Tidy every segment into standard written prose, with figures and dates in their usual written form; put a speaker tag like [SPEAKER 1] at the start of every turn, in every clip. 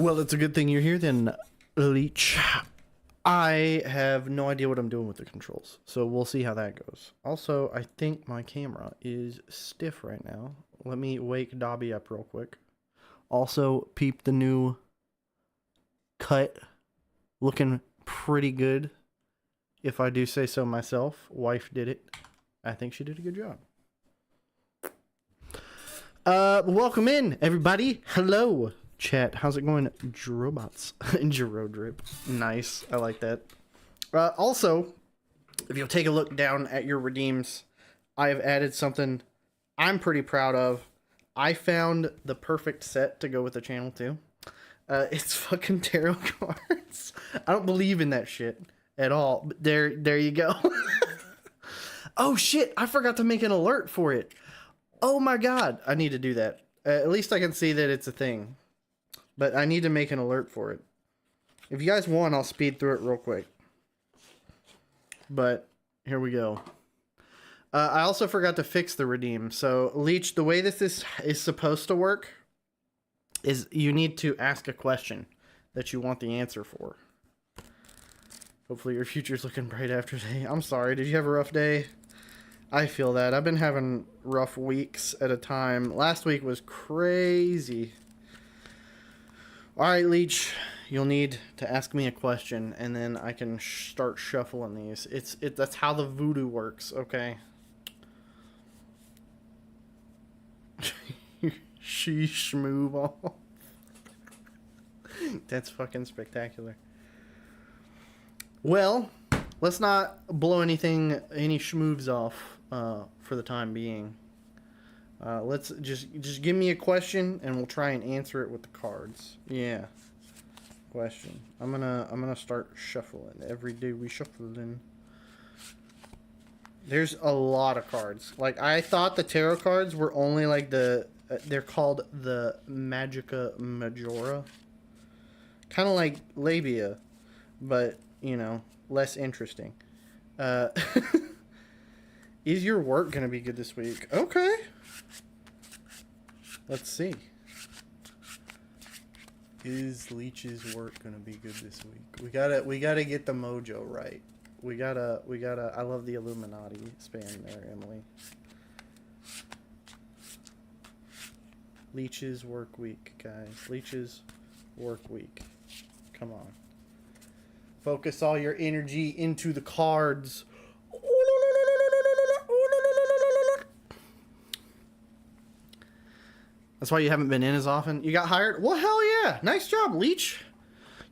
[SPEAKER 1] Well, it's a good thing you're here then, Leech. I have no idea what I'm doing with the controls, so we'll see how that goes. Also, I think my camera is stiff right now. Let me wake Dobby up real quick. Also, peep the new cut. Looking pretty good, if I do say so myself. Wife did it. I think she did a good job. Welcome in, everybody. Hello, chat. How's it going, Drobots? Drip. Nice. I like that. Also, if you'll take a look down at your redeems, I have added something I'm pretty proud of. I found the perfect set to go with the channel too. It's fucking tarot cards. I don't believe in that shit at all. But there you go. Oh shit! I forgot to make an alert for it. Oh my god, I need to do that. At least I can see that it's a thing. But I need to make an alert for it. If you guys want, I'll speed through it real quick. But here we go. I also forgot to fix the redeem. So, Leech, the way this is supposed to work is you need to ask a question that you want the answer for. Hopefully your future's looking bright after today. I'm sorry, did you have a rough day? I feel that. I've been having rough weeks at a time. Last week was crazy. Alright, Leech, you'll need to ask me a question, and then I can start shuffling these. That's how the voodoo works, okay? She schmoove off. That's fucking spectacular. Well, let's not blow any schmooves off for the time being. Let's just give me a question and we'll try and answer it with the cards. Yeah. Question. I'm gonna start shuffling. Every day we shuffling. There's a lot of cards. Like, I thought the tarot cards were only like they're called the Magica Majora. Kind of like Labia, but, you know, less interesting. Is your work going to be good this week? Okay. Let's see. Is Leech's work going to be good this week? We gotta get the mojo right. We gotta, I love the Illuminati span there, Emily. Leech's work week, guys. Leech's work week. Come on. Focus all your energy into the cards. That's why you haven't been in as often. You got hired? Well, hell yeah. Nice job, Leech.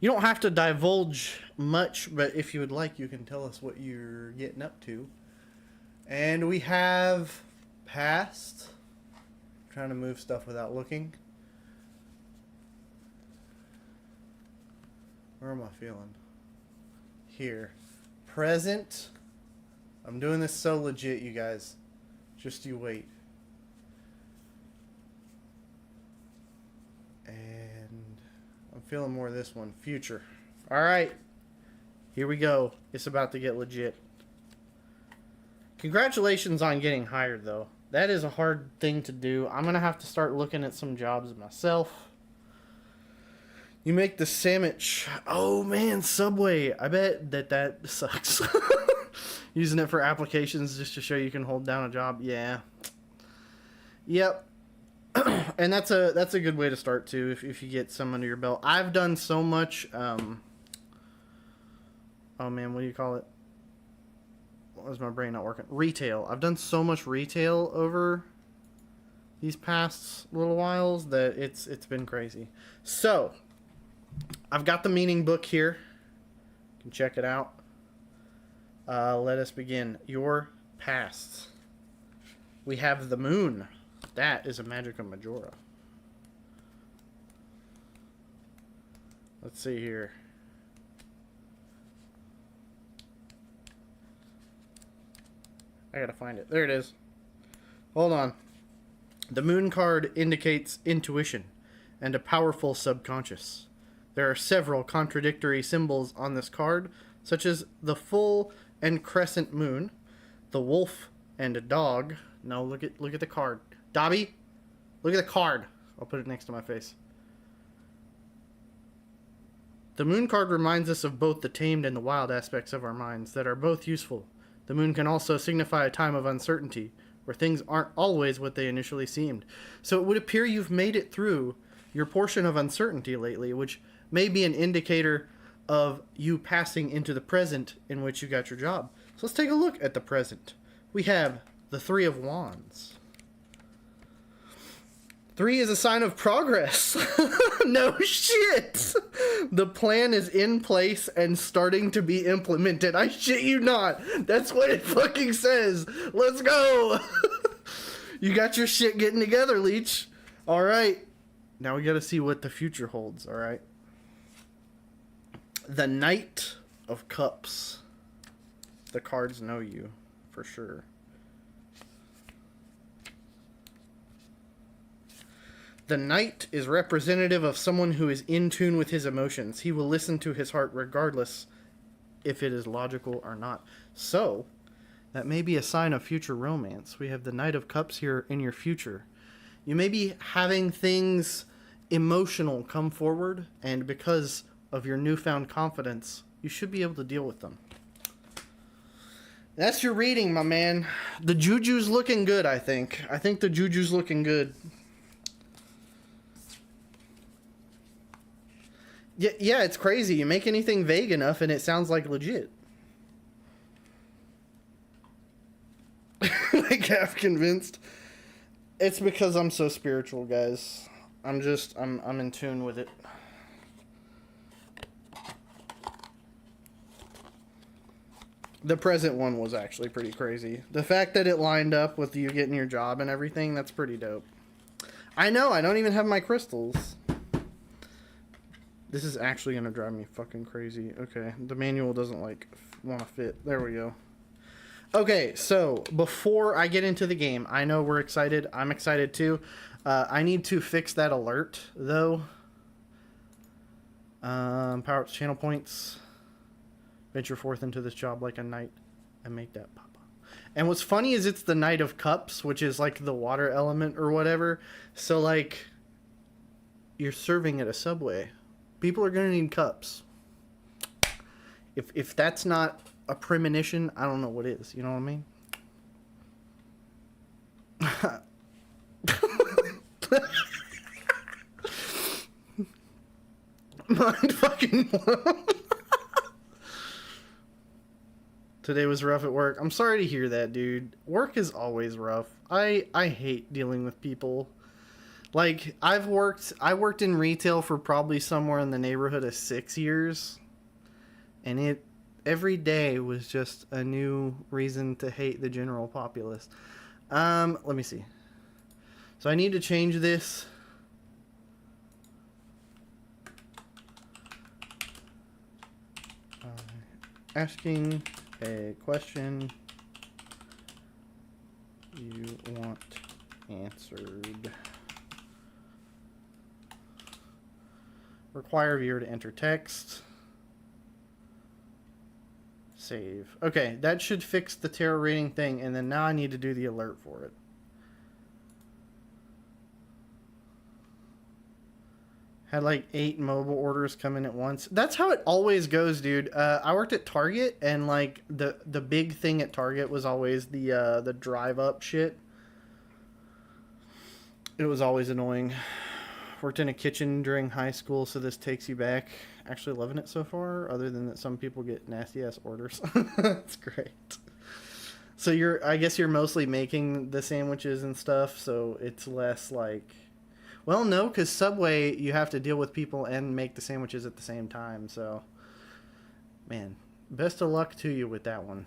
[SPEAKER 1] You don't have to divulge much, but if you would like, you can tell us what you're getting up to. And we have past. I'm trying to move stuff without looking. Where am I feeling? Here. Present. I'm doing this so legit, you guys. Just you wait. And I'm feeling more of this one. Future. Alright. Here we go. It's about to get legit. Congratulations on getting hired, though. That is a hard thing to do. I'm going to have to start looking at some jobs myself. You make the sandwich. Oh, man, Subway. I bet that sucks. Using it for applications just to show you can hold down a job. Yeah. Yep. And that's a good way to start too if you get some under your belt. I've done so much oh man, what do you call it? Why is my brain not working? Retail. I've done so much retail over these past little whiles that it's been crazy. So, I've got the meaning book here. You can check it out. Let us begin. Your past. We have the moon. That is a Magica Majora. Let's see here. I gotta find it. There it is. Hold on. The moon card indicates intuition and a powerful subconscious. There are several contradictory symbols on this card, such as the full and crescent moon, the wolf and a dog. No, look at the card. Dobby, look at the card. I'll put it next to my face. The moon card reminds us of both the tamed and the wild aspects of our minds that are both useful. The moon can also signify a time of uncertainty, where things aren't always what they initially seemed. So it would appear you've made it through your portion of uncertainty lately, which may be an indicator of you passing into the present in which you got your job. So let's take a look at the present. We have the Three of Wands. 3 is a sign of progress. No shit. The plan is in place and starting to be implemented. I shit you not. That's what it fucking says. Let's go. You got your shit getting together, Leech. All right. Now we got to see what the future holds, all right? The Knight of Cups. The cards know you, for sure. The Knight is representative of someone who is in tune with his emotions. He will listen to his heart regardless if it is logical or not. So, that may be a sign of future romance. We have the Knight of Cups here in your future. You may be having things emotional come forward, and because of your newfound confidence, you should be able to deal with them. That's your reading, my man. The juju's looking good, I think. I think the juju's looking good. Yeah, it's crazy. You make anything vague enough and it sounds like legit. Like half convinced. It's because I'm so spiritual, guys. I'm in tune with it. The present one was actually pretty crazy. The fact that it lined up with you getting your job and everything, that's pretty dope. I know, I don't even have my crystals. This is actually going to drive me fucking crazy. Okay, the manual doesn't, like, want to fit. There we go. Okay, so, before I get into the game, I know we're excited. I'm excited, too. I need to fix that alert, though. Power up to channel points. Venture forth into this job like a knight and make that pop up. And what's funny is it's the Knight of Cups, which is, like, the water element or whatever. So, like, you're serving at a Subway. People are going to need cups. If that's not a premonition, I don't know what is. You know what I mean? Mind fucking blown. Today was rough at work. I'm sorry to hear that, dude. Work is always rough. I hate dealing with people. Like, I worked in retail for probably somewhere in the neighborhood of 6 years. And every day was just a new reason to hate the general populace. Let me see. So I need to change this. Asking a question you want answered. Require viewer to enter text. Save. Okay, that should fix the tarot reading thing, and then now I need to do the alert for it. Had like 8 mobile orders come in at once. That's how it always goes, dude. I worked at Target, and like the big thing at Target was always the drive up shit. It was always annoying. Worked in a kitchen during high school, so this takes you back. Actually loving it so far, other than that some people get nasty ass orders. That's great. So I guess you're mostly making the sandwiches and stuff, so it's less like, well, no, because Subway, you have to deal with people and make the sandwiches at the same time, so, man, best of luck to you with that one.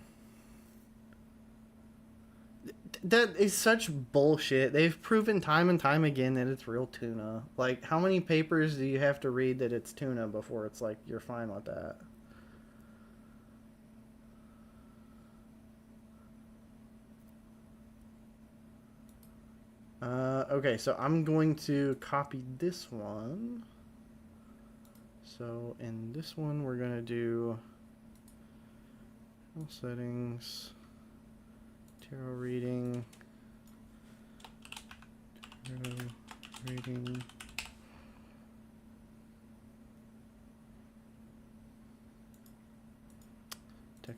[SPEAKER 1] That is such bullshit. They've proven time and time again that it's real tuna. Like, how many papers do you have to read that it's tuna before it's like, you're fine with that? Okay, so I'm going to copy this one. So in this one, we're going to do settings, tarot reading,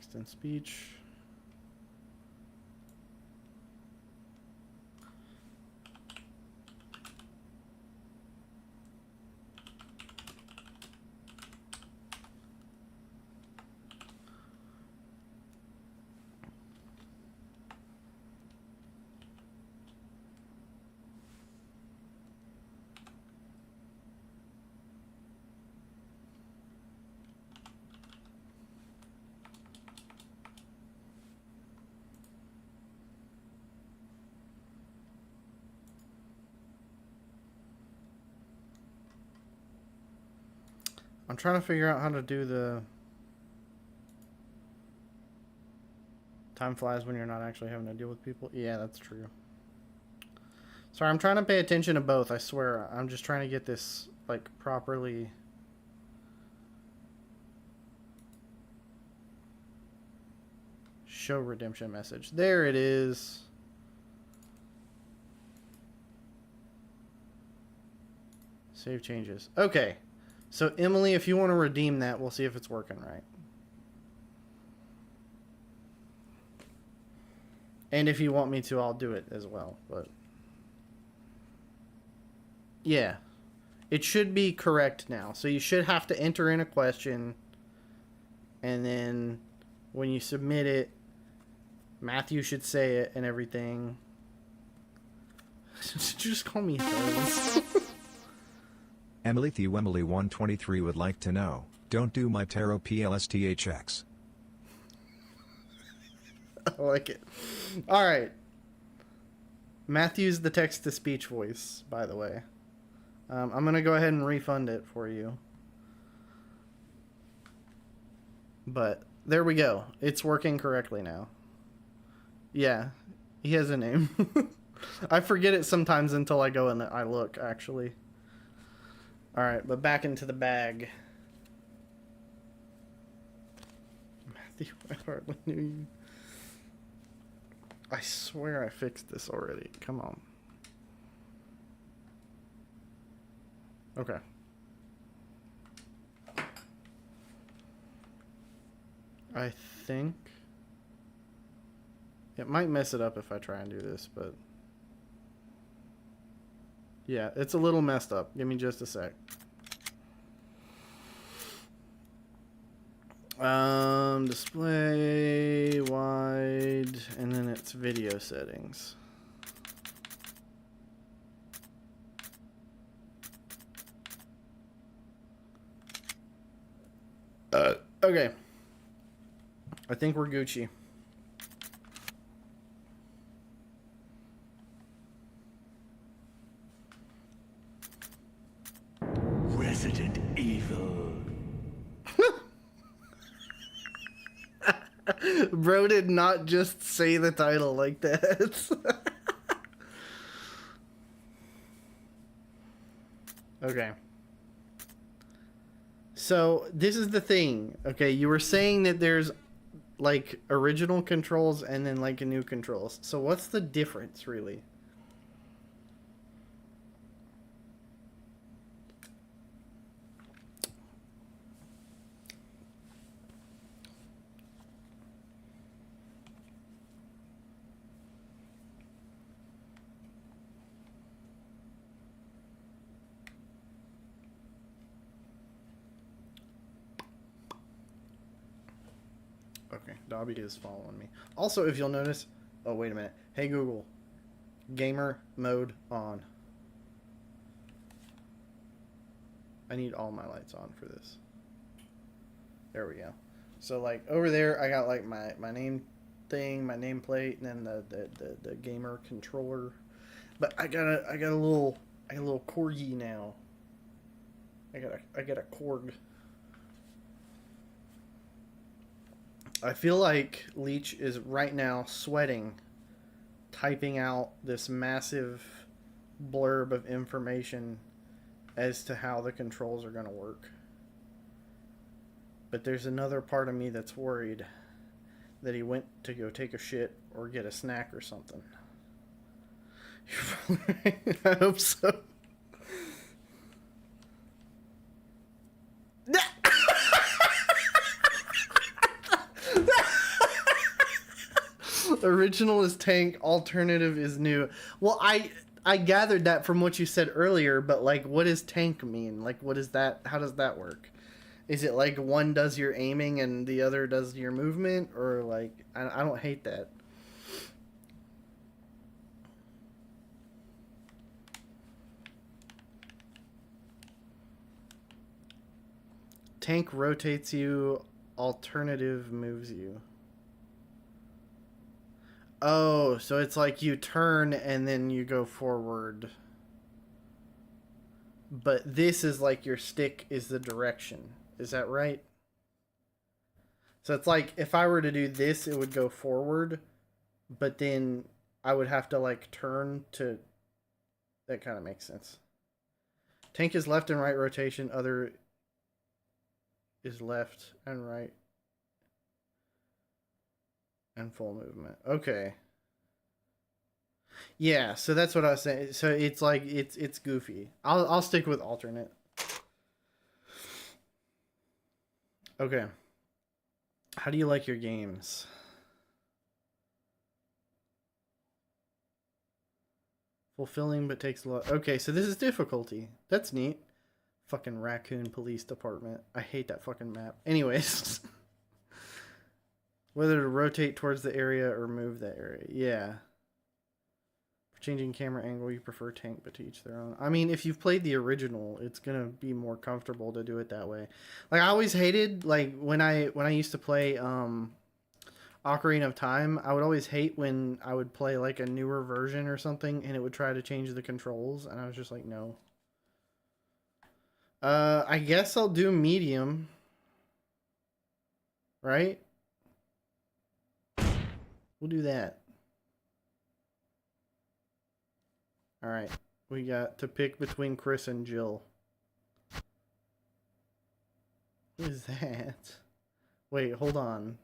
[SPEAKER 1] Text and speech. I'm trying to figure out how to do the time flies when you're not actually having to deal with people. Yeah, that's true. Sorry, I'm trying to pay attention to both. I swear. I'm just trying to get this, like, properly. Show redemption message. There it is. Save changes. Okay. So, Emily, if you want to redeem that, we'll see if it's working right. And if you want me to, I'll do it as well. But yeah. It should be correct now. So you should have to enter in a question. And then when you submit it, Matthew should say it and everything. Did you just call me Thurman?
[SPEAKER 2] Emily Theo Emily 123 would like to know, don't do my tarot PLSTHX.
[SPEAKER 1] I like it. Alright. Matthew's the text-to-speech voice, by the way. I'm going to go ahead and refund it for you. But there we go. It's working correctly now. Yeah, he has a name. I forget it sometimes until I go and I look, actually. Alright, but back into the bag. Matthew, I hardly knew you. I swear I fixed this already. Come on. Okay. I think it might mess it up if I try and do this, but yeah, it's a little messed up. Give me just a sec. Display wide, and then it's video settings. Okay. I think we're Gucci.
[SPEAKER 3] Resident Evil.
[SPEAKER 1] Bro did not just say the title like that. Okay. So, this is the thing. Okay, you were saying that there's like original controls and then like new controls. So, what's the difference really? Okay, Dobby is following me. Also, if you'll notice... Oh, wait a minute. Hey, Google. Gamer mode on. I need all my lights on for this. There we go. So, like, over there, I got, like, my name thing, my nameplate, and then the gamer controller. But I got a little corgi now. I got a Korg. I feel like Leech is right now sweating, typing out this massive blurb of information as to how the controls are going to work. But there's another part of me that's worried that he went to go take a shit or get a snack or something. I hope so. Original is tank, alternative is new. Well, I gathered that from what you said earlier, but like, what does tank mean? Like, what is that? How does that work? Is it like one does your aiming and the other does your movement, or like I don't hate that. Tank rotates you, alternative moves you. Oh, so it's like you turn and then you go forward. But this is like your stick is the direction. Is that right? So it's like if I were to do this, it would go forward, but then I would have to like turn to... That kind of makes sense. Tank is left and right rotation, other is left and right and full movement. Okay. Yeah, so that's what I was saying. So it's like it's goofy. I'll stick with alternate. Okay. How do you like your games? Fulfilling but takes a lot. Okay, so this is difficulty. That's neat. Fucking Raccoon Police Department. I hate that fucking map. Anyways. Whether to rotate towards the area or move that area. Yeah. For changing camera angle, you prefer tank, but to each their own. I mean, if you've played the original, it's gonna be more comfortable to do it that way. Like, I always hated, like, when I used to play Ocarina of Time, I would always hate when I would play, like, a newer version or something, and it would try to change the controls, and I was just like, no. I guess I'll do medium. Right? We'll do that. Alright. We got to pick between Chris and Jill. What is that? Wait, hold on.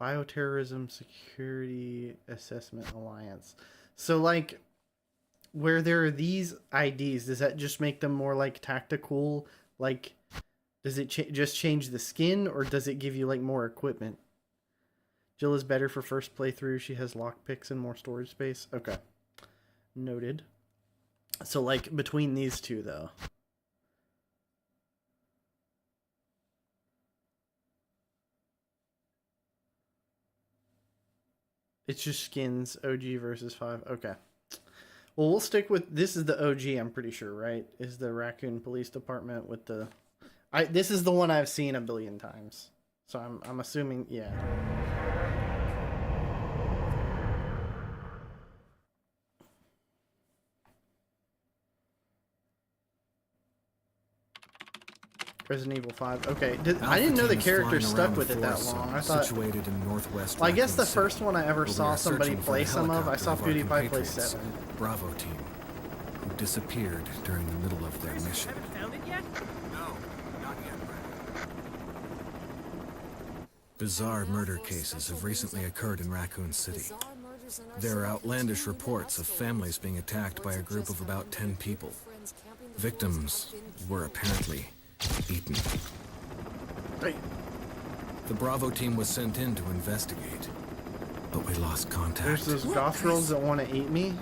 [SPEAKER 1] Bioterrorism Security Assessment Alliance. So, like, where there are these IDs, does that just make them more, like, tactical? Like, does it just change the skin, or does it give you, like, more equipment? Jill is better for first playthrough. She has lockpicks and more storage space. Okay. Noted. So, like, between these two, though. It's just skins, OG versus 5. Okay. Well, we'll stick with... This is the OG, I'm pretty sure, right? Is the Raccoon Police Department with the... This is the one I've seen a billion times. So I'm assuming... Yeah. Resident Evil 5. Okay, I didn't know the character stuck with it that long. I thought...
[SPEAKER 4] Situated in northwest
[SPEAKER 1] Well, I guess the
[SPEAKER 4] Raccoon
[SPEAKER 1] first one I ever
[SPEAKER 4] City,
[SPEAKER 1] saw
[SPEAKER 4] we are
[SPEAKER 1] somebody
[SPEAKER 4] searching for
[SPEAKER 1] play
[SPEAKER 4] the
[SPEAKER 1] some of, I saw
[SPEAKER 4] helicopter of our
[SPEAKER 1] PewDiePie play
[SPEAKER 4] compatriots,
[SPEAKER 1] 7.
[SPEAKER 4] Bravo team, who disappeared during the middle of their mission.
[SPEAKER 5] Haven't found it yet?
[SPEAKER 4] No, not yet, Brad. Bizarre murder cases have recently occurred in Raccoon City. There are outlandish reports of families being attacked by a group of about 10 people. Victims were apparently eaten.
[SPEAKER 1] Hey.
[SPEAKER 4] The Bravo team was sent in to investigate, but we lost contact.
[SPEAKER 1] There's those goth girls that want to eat me.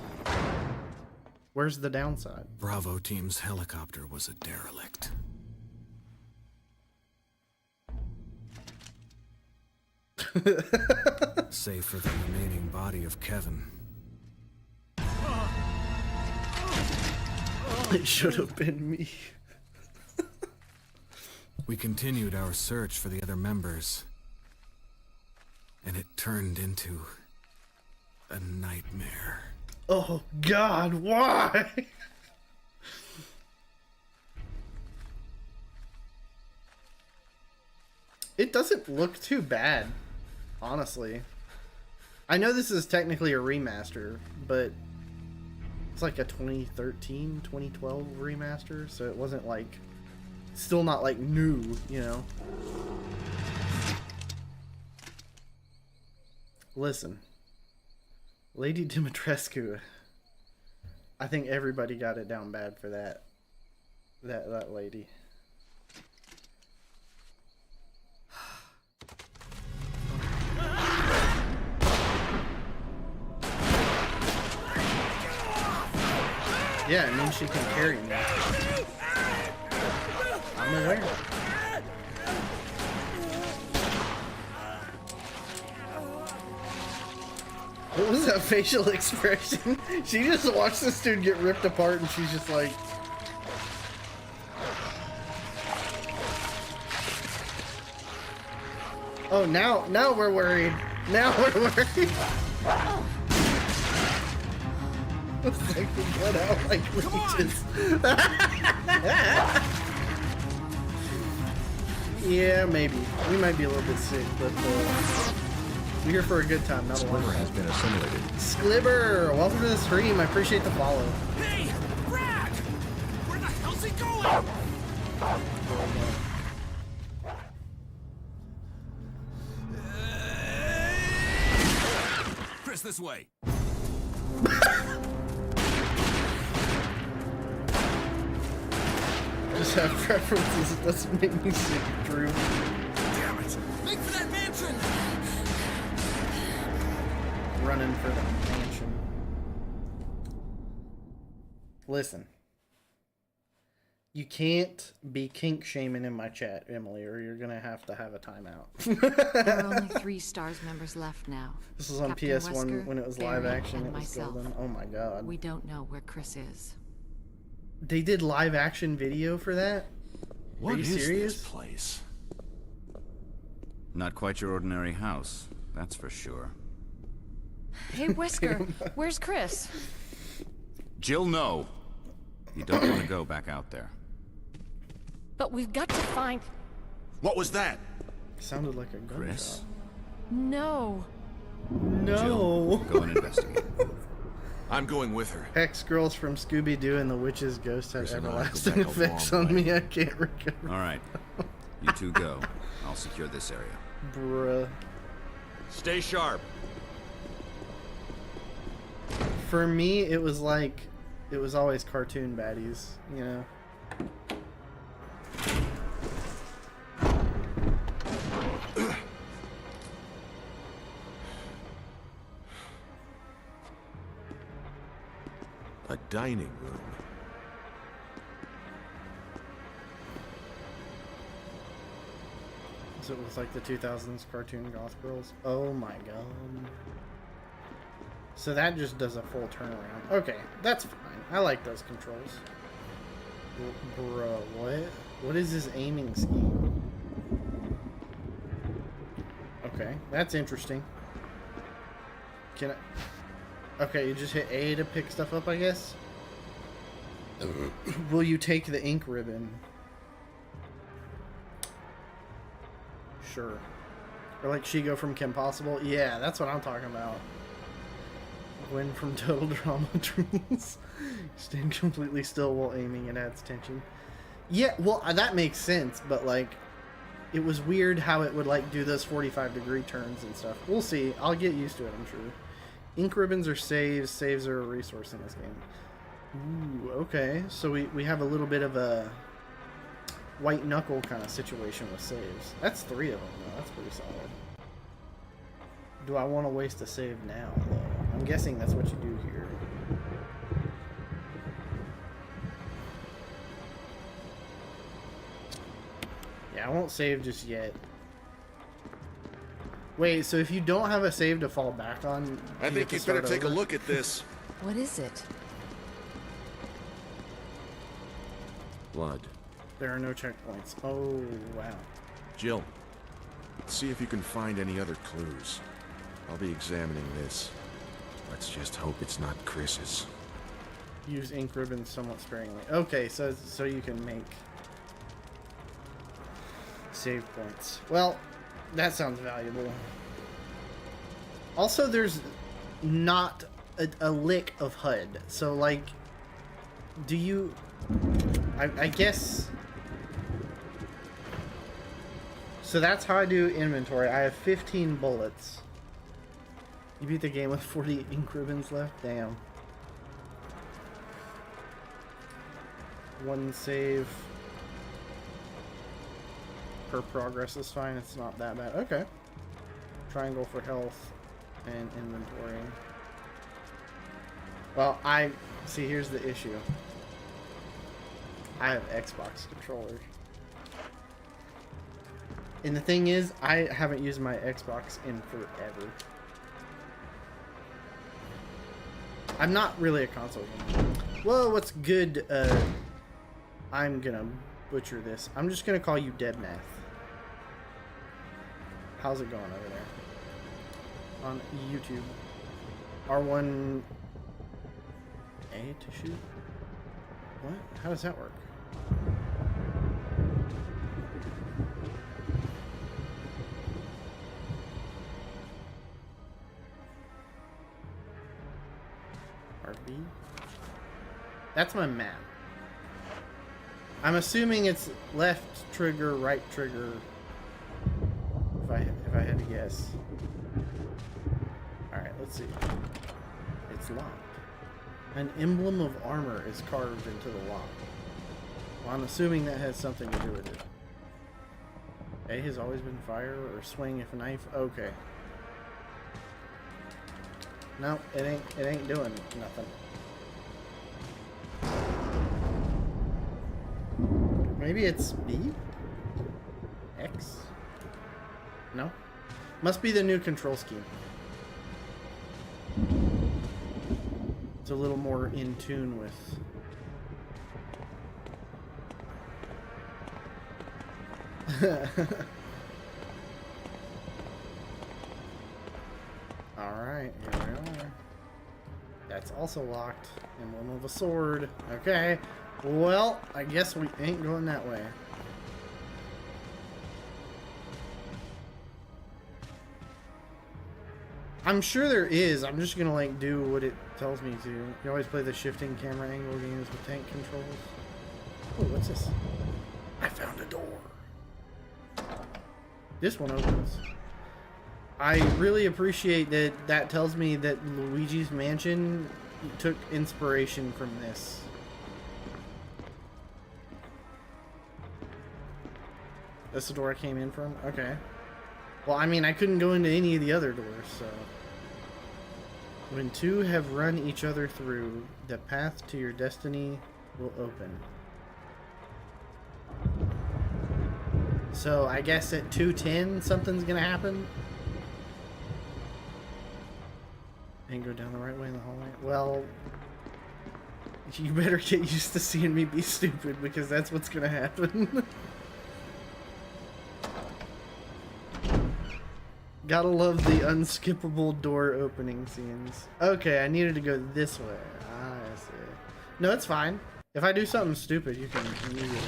[SPEAKER 1] Where's the downside?
[SPEAKER 4] Bravo team's helicopter was a derelict. Save for the remaining body of Kevin.
[SPEAKER 1] It should have been me.
[SPEAKER 4] We continued our search for the other members, and it turned into a nightmare.
[SPEAKER 1] Oh God, why? It doesn't look too bad, honestly. I know this is technically a remaster, but it's like a 2013, 2012 remaster, so it wasn't like... Still not like new, you know. Listen, Lady Dimitrescu. I think everybody got it down bad for that lady. Yeah, it means she can carry me. I'm aware. What was that facial expression? She just watched this dude get ripped apart and she's just like... Oh, now we're worried. Now we're worried. It's like we got out like leeches. Yeah, maybe. We might be a little bit sick, but we're here for a good time, not a long
[SPEAKER 2] Sliver
[SPEAKER 1] time.
[SPEAKER 2] has been assimilated.
[SPEAKER 1] Sklibber, welcome to the stream. I appreciate the follow.
[SPEAKER 5] Hey, Brad! Where the hell's he going? Chris, this way.
[SPEAKER 1] Just have preferences. It doesn't make me sick, Drew.
[SPEAKER 5] Damn it! Make for that mansion!
[SPEAKER 1] Running for the mansion. Listen. You can't be kink shaming in my chat, Emily, or you're gonna have a timeout.
[SPEAKER 6] There are only 3 STARS members left now.
[SPEAKER 1] This was on
[SPEAKER 6] Captain
[SPEAKER 1] PS1
[SPEAKER 6] Wesker,
[SPEAKER 1] when it was
[SPEAKER 6] Barry,
[SPEAKER 1] live action.
[SPEAKER 6] and
[SPEAKER 1] It was
[SPEAKER 6] myself.
[SPEAKER 1] golden. Oh my god.
[SPEAKER 6] We don't know where Chris is.
[SPEAKER 1] They did live action video for that?
[SPEAKER 3] What
[SPEAKER 1] you
[SPEAKER 3] is
[SPEAKER 1] serious?
[SPEAKER 3] this place?
[SPEAKER 7] Not quite your ordinary house, that's for sure.
[SPEAKER 6] Hey, Wesker, where's Chris?
[SPEAKER 7] Jill, no. You don't want to go back out there.
[SPEAKER 6] But we've got to find...
[SPEAKER 3] What was that?
[SPEAKER 1] Sounded like a gunshot.
[SPEAKER 7] Chris?
[SPEAKER 6] No.
[SPEAKER 1] No.
[SPEAKER 7] Go and investigate.
[SPEAKER 3] I'm going with her.
[SPEAKER 1] Hex girls from Scooby-Doo and the witch's ghost have
[SPEAKER 3] Chris and I go
[SPEAKER 1] everlasting
[SPEAKER 3] back a
[SPEAKER 1] effects
[SPEAKER 3] long
[SPEAKER 1] on
[SPEAKER 3] way.
[SPEAKER 1] me. I can't recover.
[SPEAKER 7] All right. You two go. I'll secure this area.
[SPEAKER 1] Bruh.
[SPEAKER 3] Stay sharp.
[SPEAKER 1] For me, it was like, it was always cartoon baddies, you know?
[SPEAKER 3] A dining room.
[SPEAKER 1] So it was like the 2000s cartoon goth girls. Oh my god. So that just does a full turnaround. Okay, that's fine. I like those controls. Bro, what? What is this aiming scheme? Okay, that's interesting. Can I... Okay, you just hit A to pick stuff up, I guess? Will you take the ink ribbon? Sure. Or like Shigo from Kim Possible? Yeah, that's what I'm talking about. Gwen from Total Drama Rules. Stand completely still while aiming, it adds tension. Yeah, well, that makes sense, but like, it was weird how it would like do those 45-degree turns and stuff. We'll see. I'll get used to it, I'm sure. Ink ribbons are saves. Saves are a resource in this game. Ooh, okay. So we have a little bit of a white knuckle kind of situation with saves. That's 3 of them, though. That's pretty solid. Do I want to waste a save now, though? I'm guessing that's what you do here. Yeah, I won't save just yet. Wait, so if you don't have a save to fall back on, do
[SPEAKER 3] I
[SPEAKER 1] you
[SPEAKER 3] think
[SPEAKER 1] have to
[SPEAKER 3] you'd better
[SPEAKER 1] start
[SPEAKER 3] take a
[SPEAKER 1] over?
[SPEAKER 3] look at this.
[SPEAKER 6] What is it?
[SPEAKER 3] Blood.
[SPEAKER 1] There are no checkpoints. Oh, wow.
[SPEAKER 3] Jill, see if you can find any other clues. I'll be examining this. Let's just hope it's not Chris's.
[SPEAKER 1] Use ink ribbons somewhat sparingly. Okay, so you can make save points. Well, that sounds valuable. Also, there's not a lick of HUD. So, like, do you... I guess... So that's how I do inventory. I have 15 bullets. You beat the game with 40 ink ribbons left? Damn. One save per progress is fine. It's not that bad. Okay. Triangle for health and inventory. Well, See, here's the issue. I have Xbox controllers. And the thing is, I haven't used my Xbox in forever. I'm not really a console gamer. Well, what's good? I'm gonna butcher this. I'm just gonna call you Dead Math. How's it going over there? On YouTube. R1 A to shoot? What? How does that work? RB? That's my map. I'm assuming it's left trigger, right trigger. If I had to guess. Alright, let's see. It's locked. An emblem of armor is carved into the lock. Well, I'm assuming that has something to do with it. A has always been fire or swing if a knife. Okay. No, it ain't doing nothing. Maybe it's B? X? No? Must be the new control scheme. It's a little more in tune with... Alright, here we are. That's also locked. Emblem of a sword. Okay. Well, I guess we ain't going that way. I'm sure there is. I'm just gonna like do what it tells me to. You always play the shifting camera angle games with tank controls. Oh, what's this? I found a door. This one opens. I really appreciate that that tells me that Luigi's Mansion took inspiration from this. That's the door I came in from? Okay. Well, I mean, I couldn't go into any of the other doors, so... When two have run each other through, the path to your destiny will open. So, I guess at 2:10, something's gonna happen? And go down the right way in the hallway? Well... You better get used to seeing me be stupid, because that's what's gonna happen. Gotta love the unskippable door opening scenes. Okay, I needed to go this way. Ah, I see. No, it's fine. If I do something stupid, you can use it.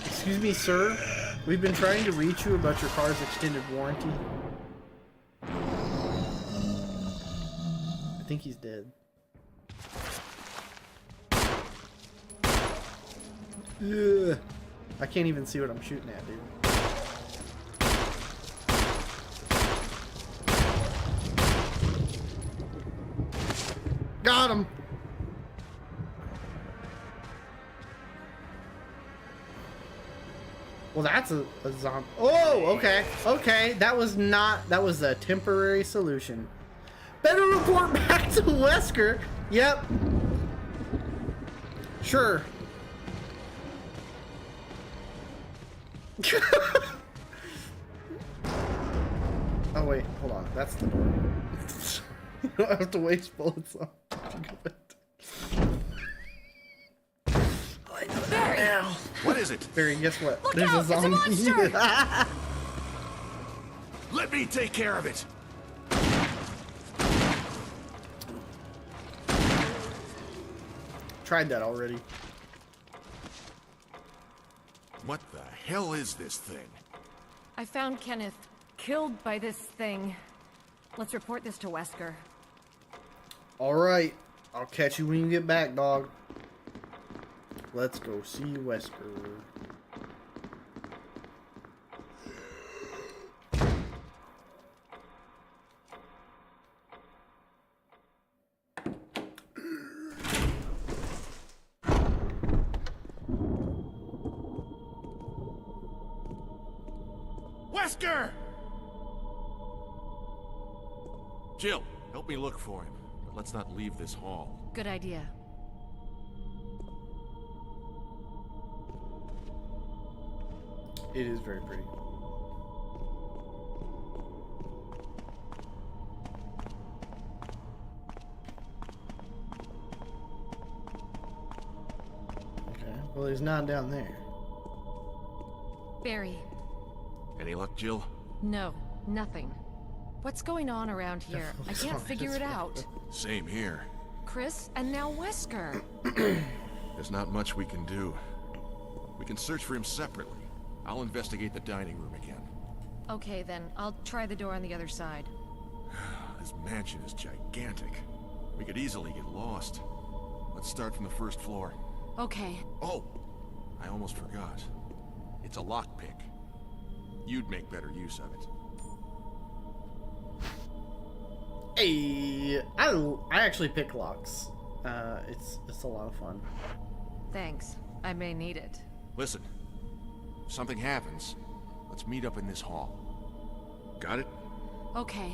[SPEAKER 1] Excuse me, sir. We've been trying to reach you about your car's extended warranty. I think he's dead. Ugh. I can't even see what I'm shooting at, dude. Got him! Well, that's a zombie. Oh, okay. Okay, that was a temporary solution. Better report back to Wesker. Yep. Sure. Oh wait, hold on. That's the door. You don't have to waste bullets on.
[SPEAKER 6] Barry!
[SPEAKER 3] What is it?
[SPEAKER 1] Barry, guess what?
[SPEAKER 6] Look
[SPEAKER 1] There's
[SPEAKER 6] out,
[SPEAKER 1] a
[SPEAKER 6] it's a
[SPEAKER 1] zombie.
[SPEAKER 6] monster!
[SPEAKER 3] Let me take care of it.
[SPEAKER 1] Tried that already.
[SPEAKER 3] What the hell is this thing?
[SPEAKER 6] I found Kenneth killed by this thing. Let's report this to Wesker.
[SPEAKER 1] Alright. I'll catch you when you get back, dog. Let's go see Wesker.
[SPEAKER 3] Wesker! Jill, help me look for him. But let's not leave this hall.
[SPEAKER 6] Good idea.
[SPEAKER 1] It is very pretty. Okay, well, he's not down there.
[SPEAKER 6] Barry.
[SPEAKER 3] Any luck, Jill?
[SPEAKER 6] No, nothing. What's going on around here? I can't figure it out.
[SPEAKER 3] Same here.
[SPEAKER 6] Chris, and now Wesker.
[SPEAKER 3] There's not much we can do. We can search for him separately. I'll investigate the dining room again.
[SPEAKER 6] Okay, then. I'll try the door on the other side.
[SPEAKER 3] This mansion is gigantic. We could easily get lost. Let's start from the first floor.
[SPEAKER 6] Okay.
[SPEAKER 3] Oh! I almost forgot. It's a lockpick. You'd make better use of it.
[SPEAKER 1] Hey, I actually pick locks. It's a lot of fun.
[SPEAKER 6] Thanks. I may need it.
[SPEAKER 3] Listen. If something happens, let's meet up in this hall. Got it?
[SPEAKER 6] Okay.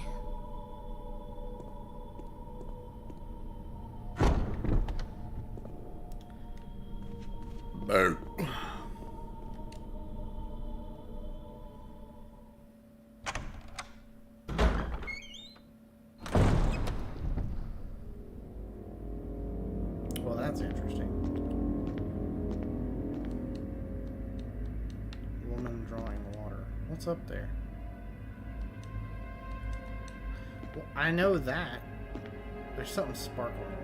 [SPEAKER 3] Boo.
[SPEAKER 1] Well, that's interesting. Woman drawing water. What's up there? Well, I know that. There's something sparkling.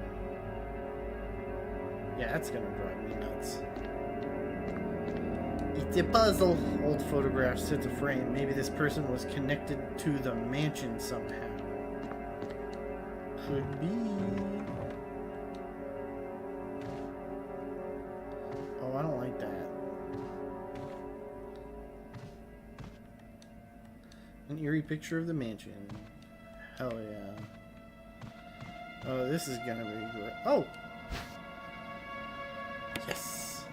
[SPEAKER 1] Yeah, that's gonna drive me nuts. It's a puzzle. Old photographs set to frame. Maybe this person was connected to the mansion somehow. Could be. Oh, I don't like that. An eerie picture of the mansion. Hell yeah. Oh, this is gonna be great. Oh! Yes!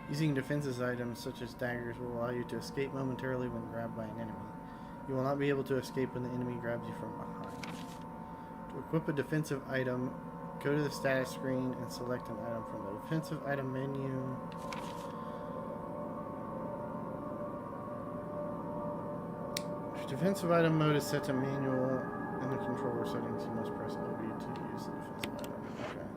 [SPEAKER 1] Using defensive items such as daggers will allow you to escape momentarily when grabbed by an enemy. You will not be able to escape when the enemy grabs you from behind. To equip a defensive item, go to the status screen and select an item from the defensive item menu. If defensive item mode is set to manual in the controller settings, you must press LB to use the defensive item. Okay.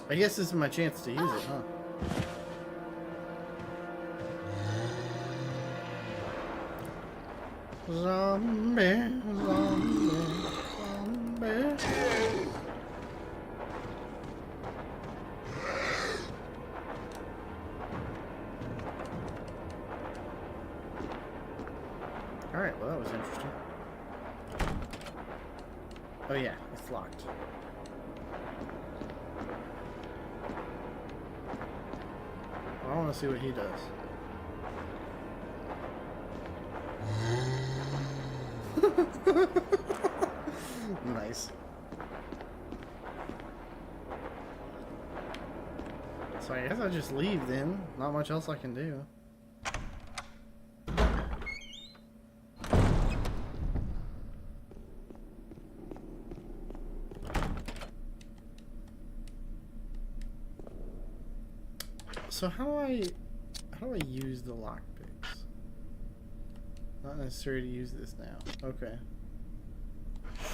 [SPEAKER 1] I guess this is my chance to use it, huh? Zombie, zombie, zombie. Alright, well that was interesting. Oh yeah, it's locked. I want to see what he does. Nice. So I guess I just leave then. Not much else I can do. So how do I use the lockpicks? Not necessary to use this now. Okay.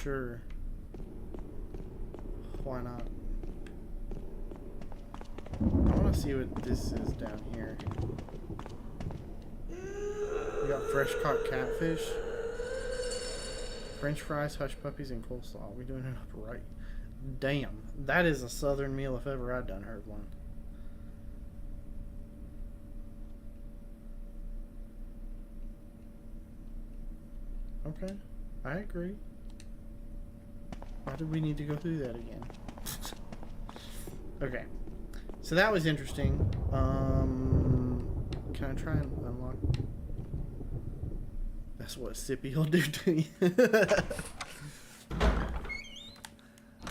[SPEAKER 1] Sure. Why not? I want to see what this is down here. We got fresh caught catfish, French fries, hush puppies, and coleslaw. We doing it up right. Damn, that is a southern meal if ever I done heard one. Okay, I agree. Why did we need to go through that again? Okay, so that was interesting. Can I try and unlock? That's what Sippy will do to you.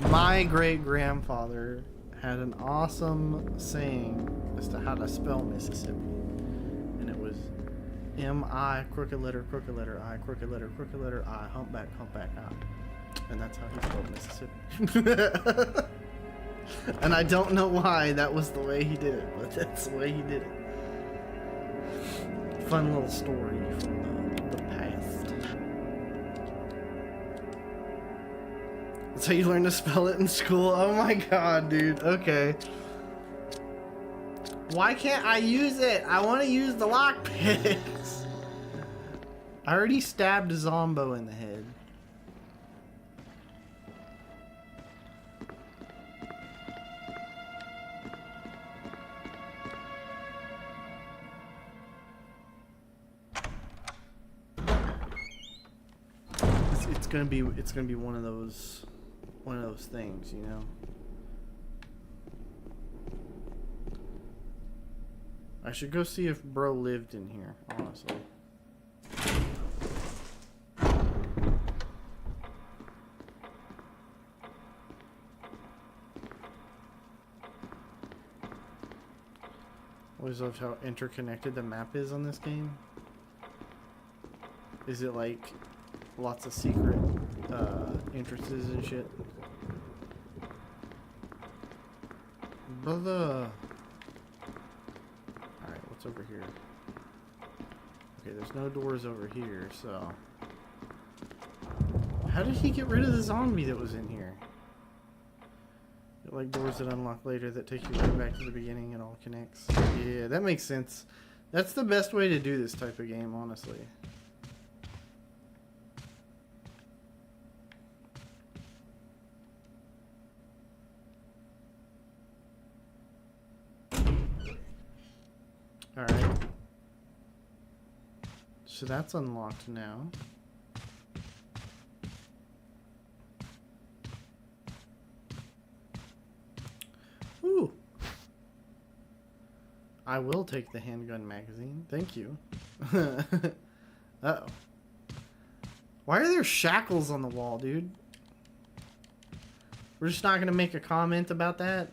[SPEAKER 1] My great-grandfather had an awesome saying as to how to spell Mississippi. And it was M-I, crooked letter, I, crooked letter, I, humpback, I. And that's how he spelled Mississippi. And I don't know why that was the way he did it, but that's the way he did it. Fun little story from the past. That's how you learn to spell it in school? Oh my god, dude. Okay. Why can't I use it? I want to use the lockpicks. I already stabbed a Zombo in the head. It's gonna be one of those things, you know. I should go see if bro lived in here, honestly. Always loved how interconnected the map is on this game. Is it like lots of secret entrances and shit? Brother. Alright, what's over here? Okay, there's no doors over here, so... How did he get rid of the zombie that was in here? Like doors that unlock later that take you right back to the beginning and all connects. Yeah, that makes sense. That's the best way to do this type of game, honestly. Alright. So that's unlocked now. Ooh. I will take the handgun magazine. Thank you. Uh-oh. Why are there shackles on the wall, dude? We're just not going to make a comment about that?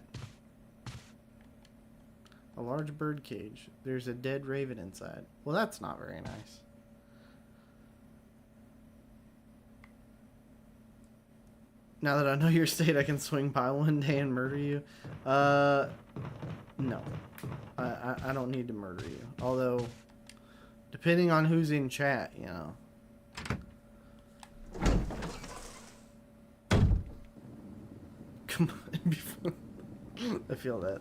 [SPEAKER 1] A large bird cage. There's a dead raven inside. Well, that's not very nice. Now that I know your state, I can swing by one day and murder you. No. I don't need to murder you. Although, depending on who's in chat, you know. Come on. I feel that.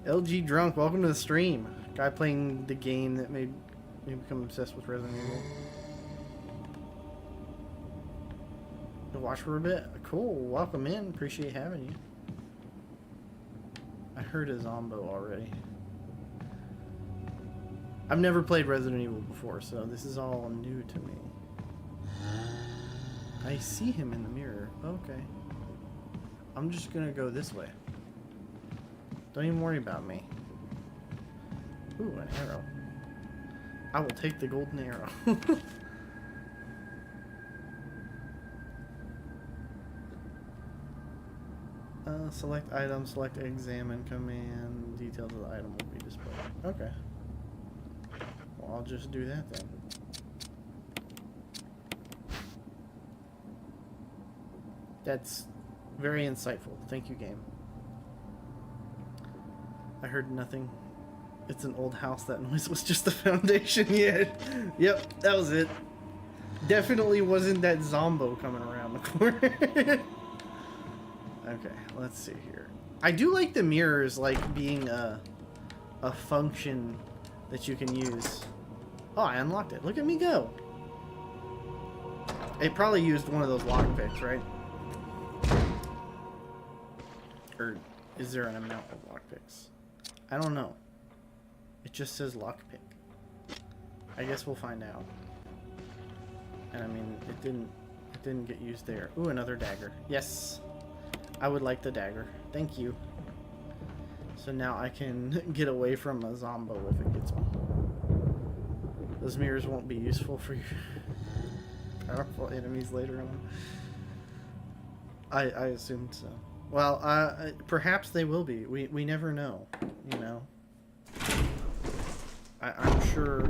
[SPEAKER 1] LG Drunk, welcome to the stream. Guy playing the game that made me become obsessed with Resident Evil. You'll watch for a bit? Cool, welcome in. Appreciate having you. I heard a Zombo already. I've never played Resident Evil before, so this is all new to me. I see him in the mirror. Okay. I'm just gonna go this way. Don't even worry about me. Ooh, an arrow. I will take the golden arrow. Select item, select examine command. Details of the item will be displayed. Okay. Well, I'll just do that then. That's very insightful. Thank you, game. I heard nothing. It's an old house. That noise was just the foundation. Yeah. Yep, that was it. Definitely wasn't that Zombo coming around the corner. Okay, let's see here. I do like the mirrors, like, being a function that you can use. Oh, I unlocked it. Look at me go. It probably used one of those lockpicks, right? Or is there an amount of lockpicks? I don't know. It just says lockpick. I guess we'll find out. And I mean, it didn't get used there. Ooh, another dagger. Yes. I would like the dagger. Thank you. So now I can get away from a Zombo if it gets me. Those mirrors won't be useful for your powerful enemies later on. I assumed so. Well, perhaps they will be. We never know, you know. I'm sure.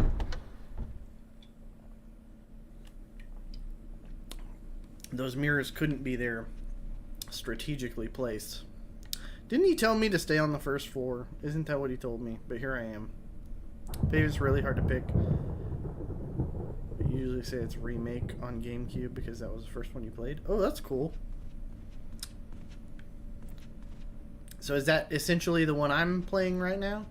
[SPEAKER 1] Those mirrors couldn't be there strategically placed. Didn't he tell me to stay on the first floor? Isn't that what he told me? But here I am. Maybe it's really hard to pick. I usually say it's remake on GameCube because that was the first one you played. Oh, that's cool. So is that essentially the one I'm playing right now?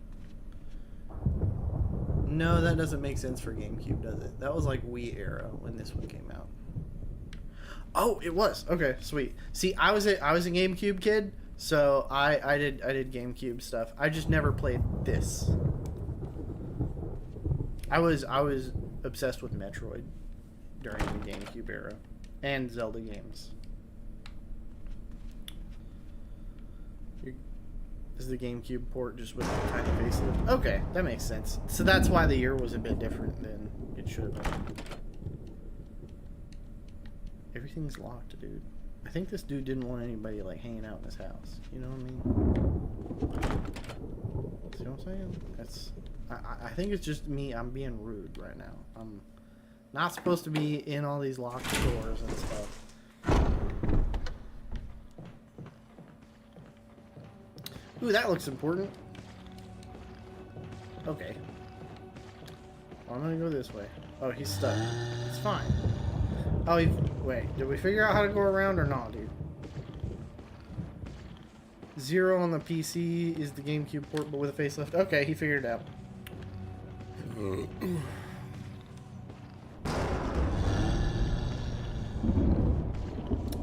[SPEAKER 1] No, that doesn't make sense for GameCube, does it? That was like Wii era when this one came out. Oh, it was. Okay, sweet. See, I was a GameCube kid, so I did GameCube stuff. I just never played this. I was obsessed with Metroid during the GameCube era and Zelda games. Is the GameCube port just with a tiny facelift? Okay, that makes sense. So that's why the year was a bit different than it should have been. Everything's locked, dude. I think this dude didn't want anybody like hanging out in his house. You know what I mean? See what I'm saying? That's. I think it's just me. I'm being rude right now. I'm not supposed to be in all these locked doors and stuff. Ooh, that looks important. Okay. Well, I'm gonna go this way. Oh, he's stuck. It's fine. Oh, wait. Did we figure out how to go around or not, dude? 0 on the PC is the GameCube port, but with a facelift. Okay, he figured it out.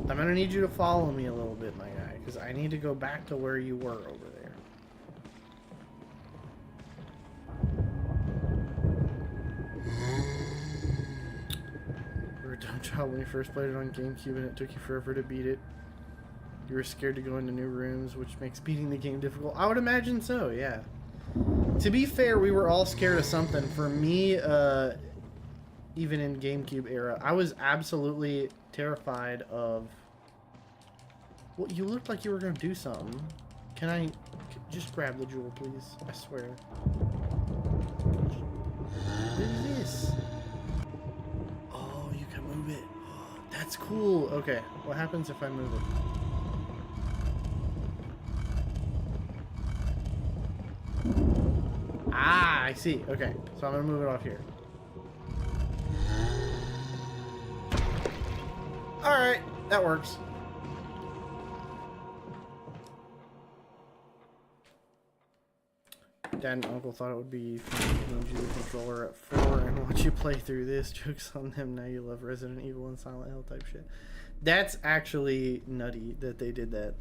[SPEAKER 1] I'm gonna need you to follow me a little bit, my guy, because I need to go back to where you were over there. You were a dumb child when you first played it on GameCube and it took you forever to beat it. You were scared to go into new rooms, which makes beating the game difficult. I would imagine so, yeah. To be fair, we were all scared of something. For me, even in GameCube era, I was absolutely terrified of... Well, you looked like you were going to do something. Can I just grab the jewel, please? I swear. What is this? Oh, you can move it. That's cool. Okay, what happens if I move it? Ah, I see. Okay, so I'm going to move it off here. Alright, that works. Dad and Uncle thought it would be fun to hand you the controller at 4 and watch you play through this. Jokes on them, now you love Resident Evil and Silent Hill type shit. That's actually nutty that they did that.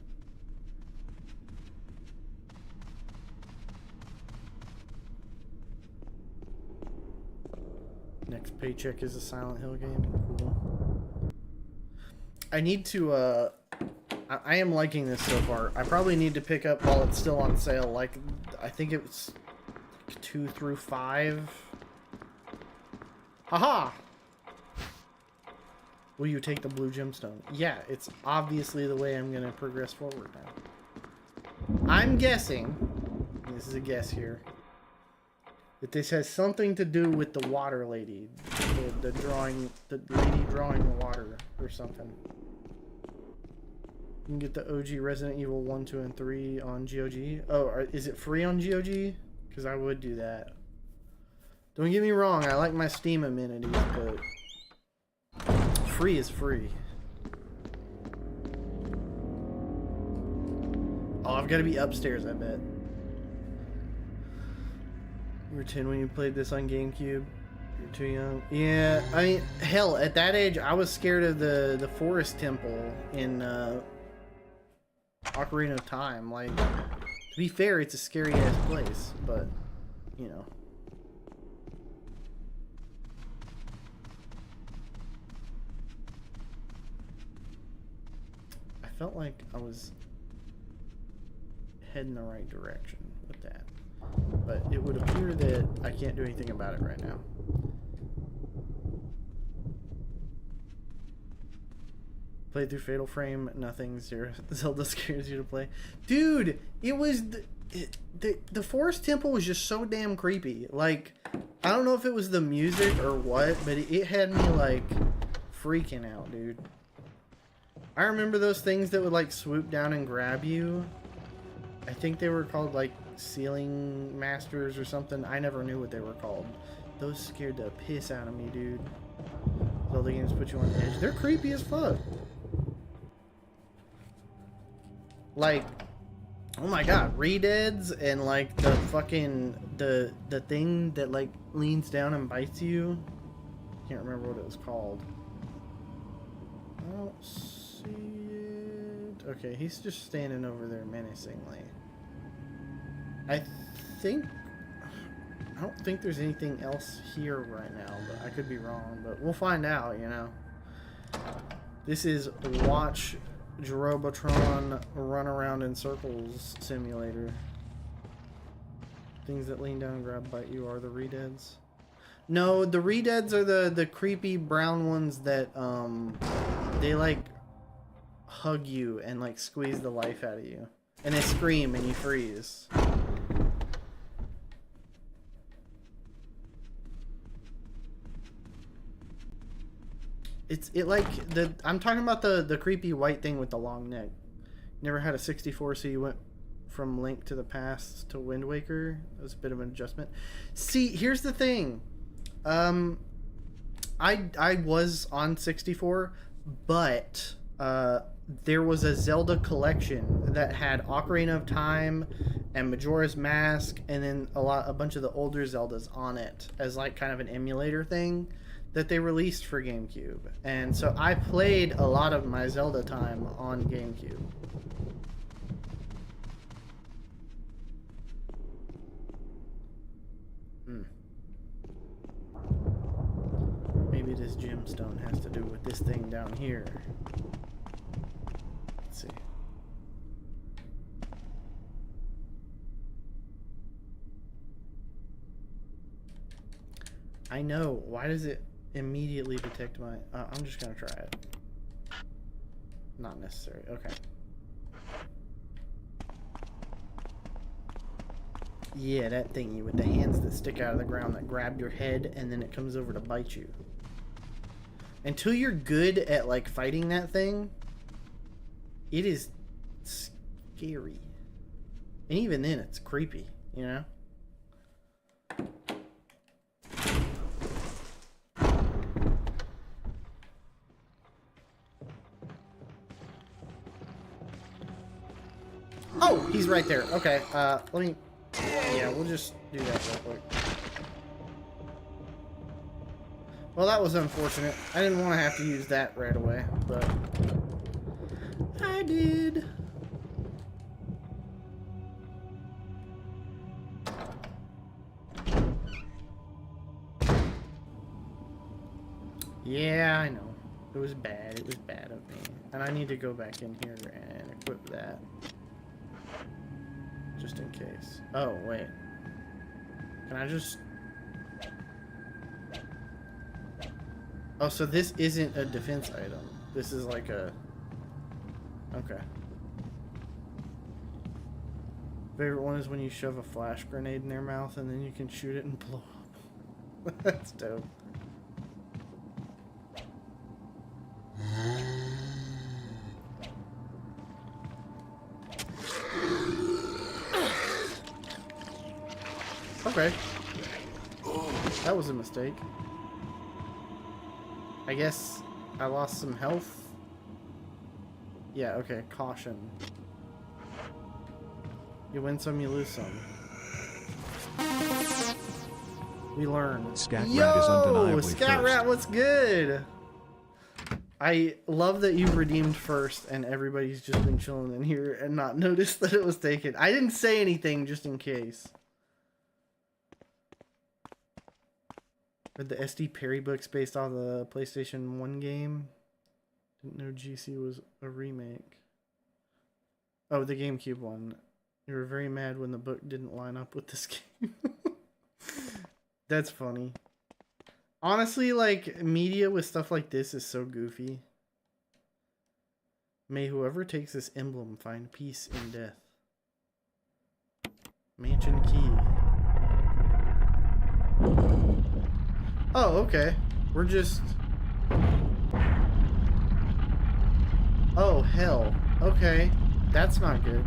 [SPEAKER 1] Next paycheck is a Silent Hill game. Cool. I need to, I am liking this so far. I probably need to pick up while it's still on sale. Like, I think it's 2 through 5. Haha! Will you take the blue gemstone? Yeah, it's obviously the way I'm going to progress forward now. I'm guessing, this is a guess here, that this has something to do with the water lady. The lady drawing the water or something. You can get the OG Resident Evil 1, 2, and 3 on GOG. Oh, is it free on GOG? Because I would do that. Don't get me wrong, I like my Steam amenities, but free is free. Oh, I've got to be upstairs, I bet. You were 10 when you played this on GameCube. You're too young. Yeah, I mean, hell, at that age, I was scared of the Forest Temple in Ocarina of Time. Like, to be fair, it's a scary ass place, but you know. I felt like I was heading the right direction with that, but it would appear that I can't do anything about it right now. Played through Fatal Frame, nothing. Zero Zelda scares you to play. Dude, it was... The Forest Temple was just so damn creepy. Like, I don't know if it was the music or what, but it had me, like, freaking out, dude. I remember those things that would, like, swoop down and grab you. I think they were called, like, Ceiling Masters or something. I never knew what they were called. Those scared the piss out of me, dude. Zelda games put you on edge. They're creepy as fuck. Like, oh my god, Redeads and like the fucking the thing that like leans down and bites you. Can't remember what it was called. I don't see it. Okay, he's just standing over there menacingly. I don't think there's anything else here right now, but I could be wrong, but we'll find out, you know. This is Watch Jerobotron Run Around in Circles Simulator. Things that lean down and grab bite you are the Redeads. No, the Redeads are the creepy brown ones that they like hug you and like squeeze the life out of you. And they scream and you freeze. I'm talking about the creepy white thing with the long neck. Never had a 64, so you went from Link to the Past to Wind Waker. That was a bit of an adjustment. See, here's the thing. I was on 64, but there was a Zelda collection that had Ocarina of Time and Majora's Mask, and then a bunch of the older Zeldas on it as like kind of an emulator thing that they released for GameCube. And so I played a lot of my Zelda time on GameCube. Maybe this gemstone has to do with this thing down here. Let's see. I know. Why does it immediately detect my... I'm just gonna try it. Not necessary. Okay. Yeah, that thingy with the hands that stick out of the ground that grab your head and then it comes over to bite you. Until you're good at like fighting that thing, it is scary. And even then it's creepy, you know? Oh, he's right there. Okay, let me... Yeah, we'll just do that real quick. Well, that was unfortunate. I didn't want to have to use that right away, but... I did. Yeah, I know. It was bad. It was bad of me. And I need to go back in here and equip that. Just in case. Oh, wait. Can I just... Oh, so this isn't a defense item. This is like a... Okay. Favorite one is when you shove a flash grenade in their mouth and then you can shoot it and blow up. That's dope. Okay. That was a mistake. I guess I lost some health. Yeah, okay. Caution. You win some, you lose some. We learn.
[SPEAKER 2] Scat Rat is undeniably
[SPEAKER 1] Scat Rat, what's good? I love that you redeemed first and everybody's just been chilling in here and not noticed that it was taken. I didn't say anything just in case. Read the SD Perry books based off the PlayStation 1 game. Didn't know GC was a remake. Oh, the GameCube one. You were very mad when the book didn't line up with this game. That's funny. Honestly, like, media with stuff like this is so goofy. May whoever takes this emblem find peace in death. Mansion key. Oh, okay. We're just... Oh, hell. Okay. That's not good.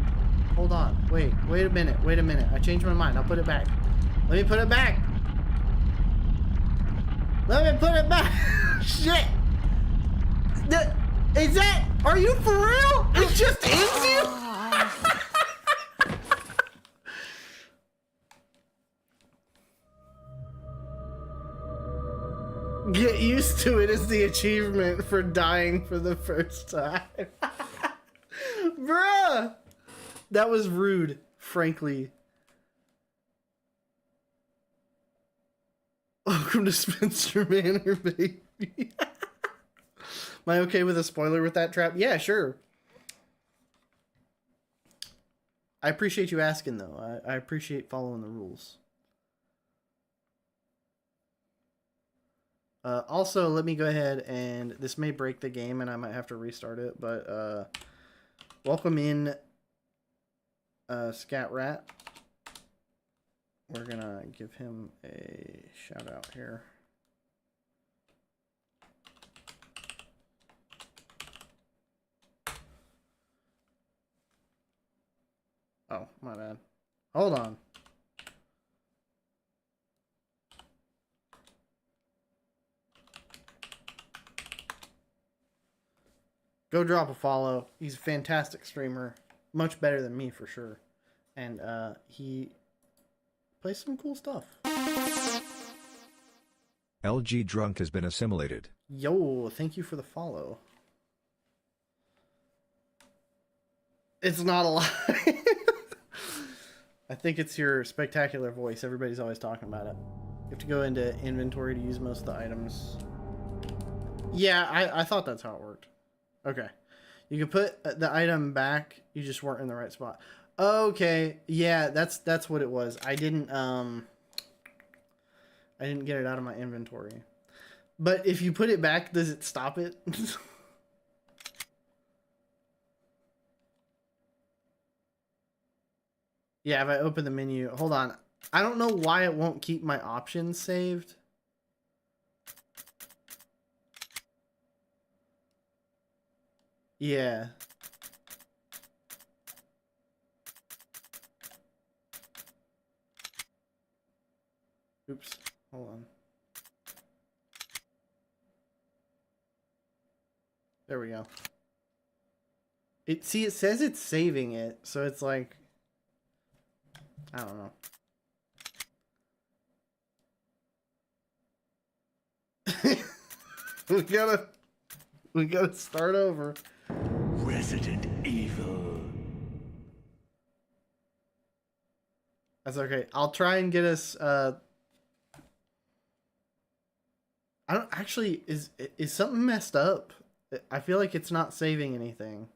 [SPEAKER 1] Hold on. Wait a minute. I changed my mind. I'll put it back. Let me put it back. Let me put it back. Shit. Is that... Are you for real? It just ends you? Get used to it is the achievement for dying for the first time. Bruh! That was rude, frankly. Welcome to Spencer Manor, baby. Am I okay with a spoiler with that trap? Yeah, sure. I appreciate you asking, though. I appreciate following the rules. Also, let me go ahead and... This may break the game, and I might have to restart it, but... welcome in... Scat Rat. We're gonna give him a shout out here. Oh, my bad. Hold on. Go drop a follow. He's a fantastic streamer. Much better than me for sure. And he plays some cool stuff.
[SPEAKER 2] LG Drunk has been assimilated.
[SPEAKER 1] Yo, thank you for the follow. It's not a lie. I think it's your spectacular voice. Everybody's always talking about it. You have to go into inventory to use most of the items. Yeah, I thought that's how it worked. Okay. You can put the item back. You just weren't in the right spot. Okay. Yeah, that's what it was. I didn't get it out of my inventory. But if you put it back, does it stop it? Yeah, if I open the menu, hold on. I don't know why it won't keep my options saved. Yeah. Oops. Hold on. There we go. It says it's saving it, so it's like I don't know. we gotta start over.
[SPEAKER 5] Resident Evil.
[SPEAKER 1] That's okay. I'll try and get us I don't actually is something messed up? I feel like it's not saving anything.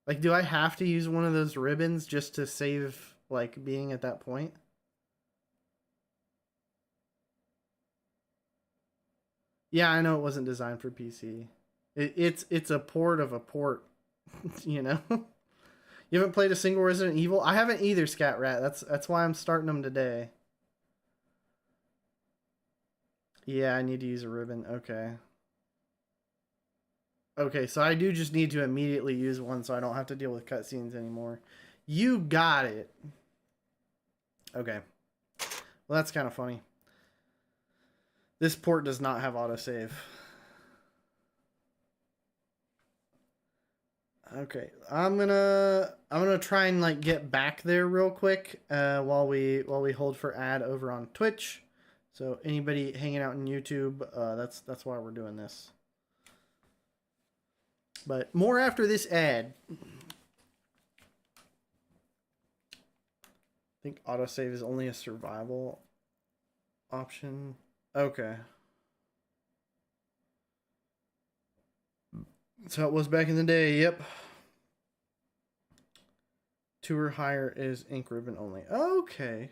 [SPEAKER 1] Like, do I have to use one of those ribbons just to save, like, being at that point? Yeah, I know it wasn't designed for PC. It's a port of a port, you know? You haven't played a single Resident Evil? I haven't either, Scat Rat. That's why I'm starting them today. Yeah, I need to use a ribbon. Okay. Okay, so I do just need to immediately use one so I don't have to deal with cutscenes anymore. You got it. Okay. Well, that's kind of funny. This port does not have autosave. Okay, I'm gonna try and like get back there real quick while we hold for ad over on Twitch. So anybody hanging out in YouTube, that's why we're doing this. But more after this ad. I think autosave is only a survival option. Okay. That's how it was back in the day, yep. 2 or higher is ink ribbon only. Okay.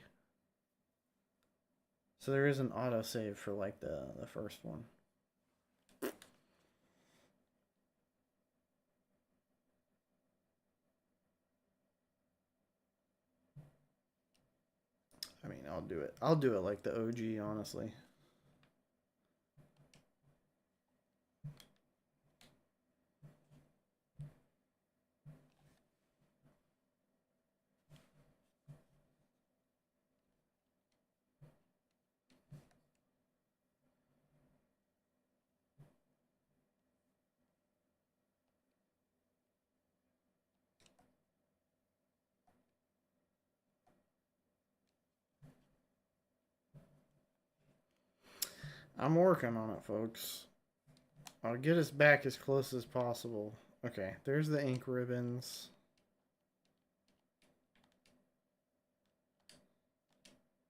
[SPEAKER 1] So there is an autosave for like the first one. I'll do it. I'll do it like the OG, honestly. I'm working on it, folks. I'll get us back as close as possible. Okay, there's the ink ribbons.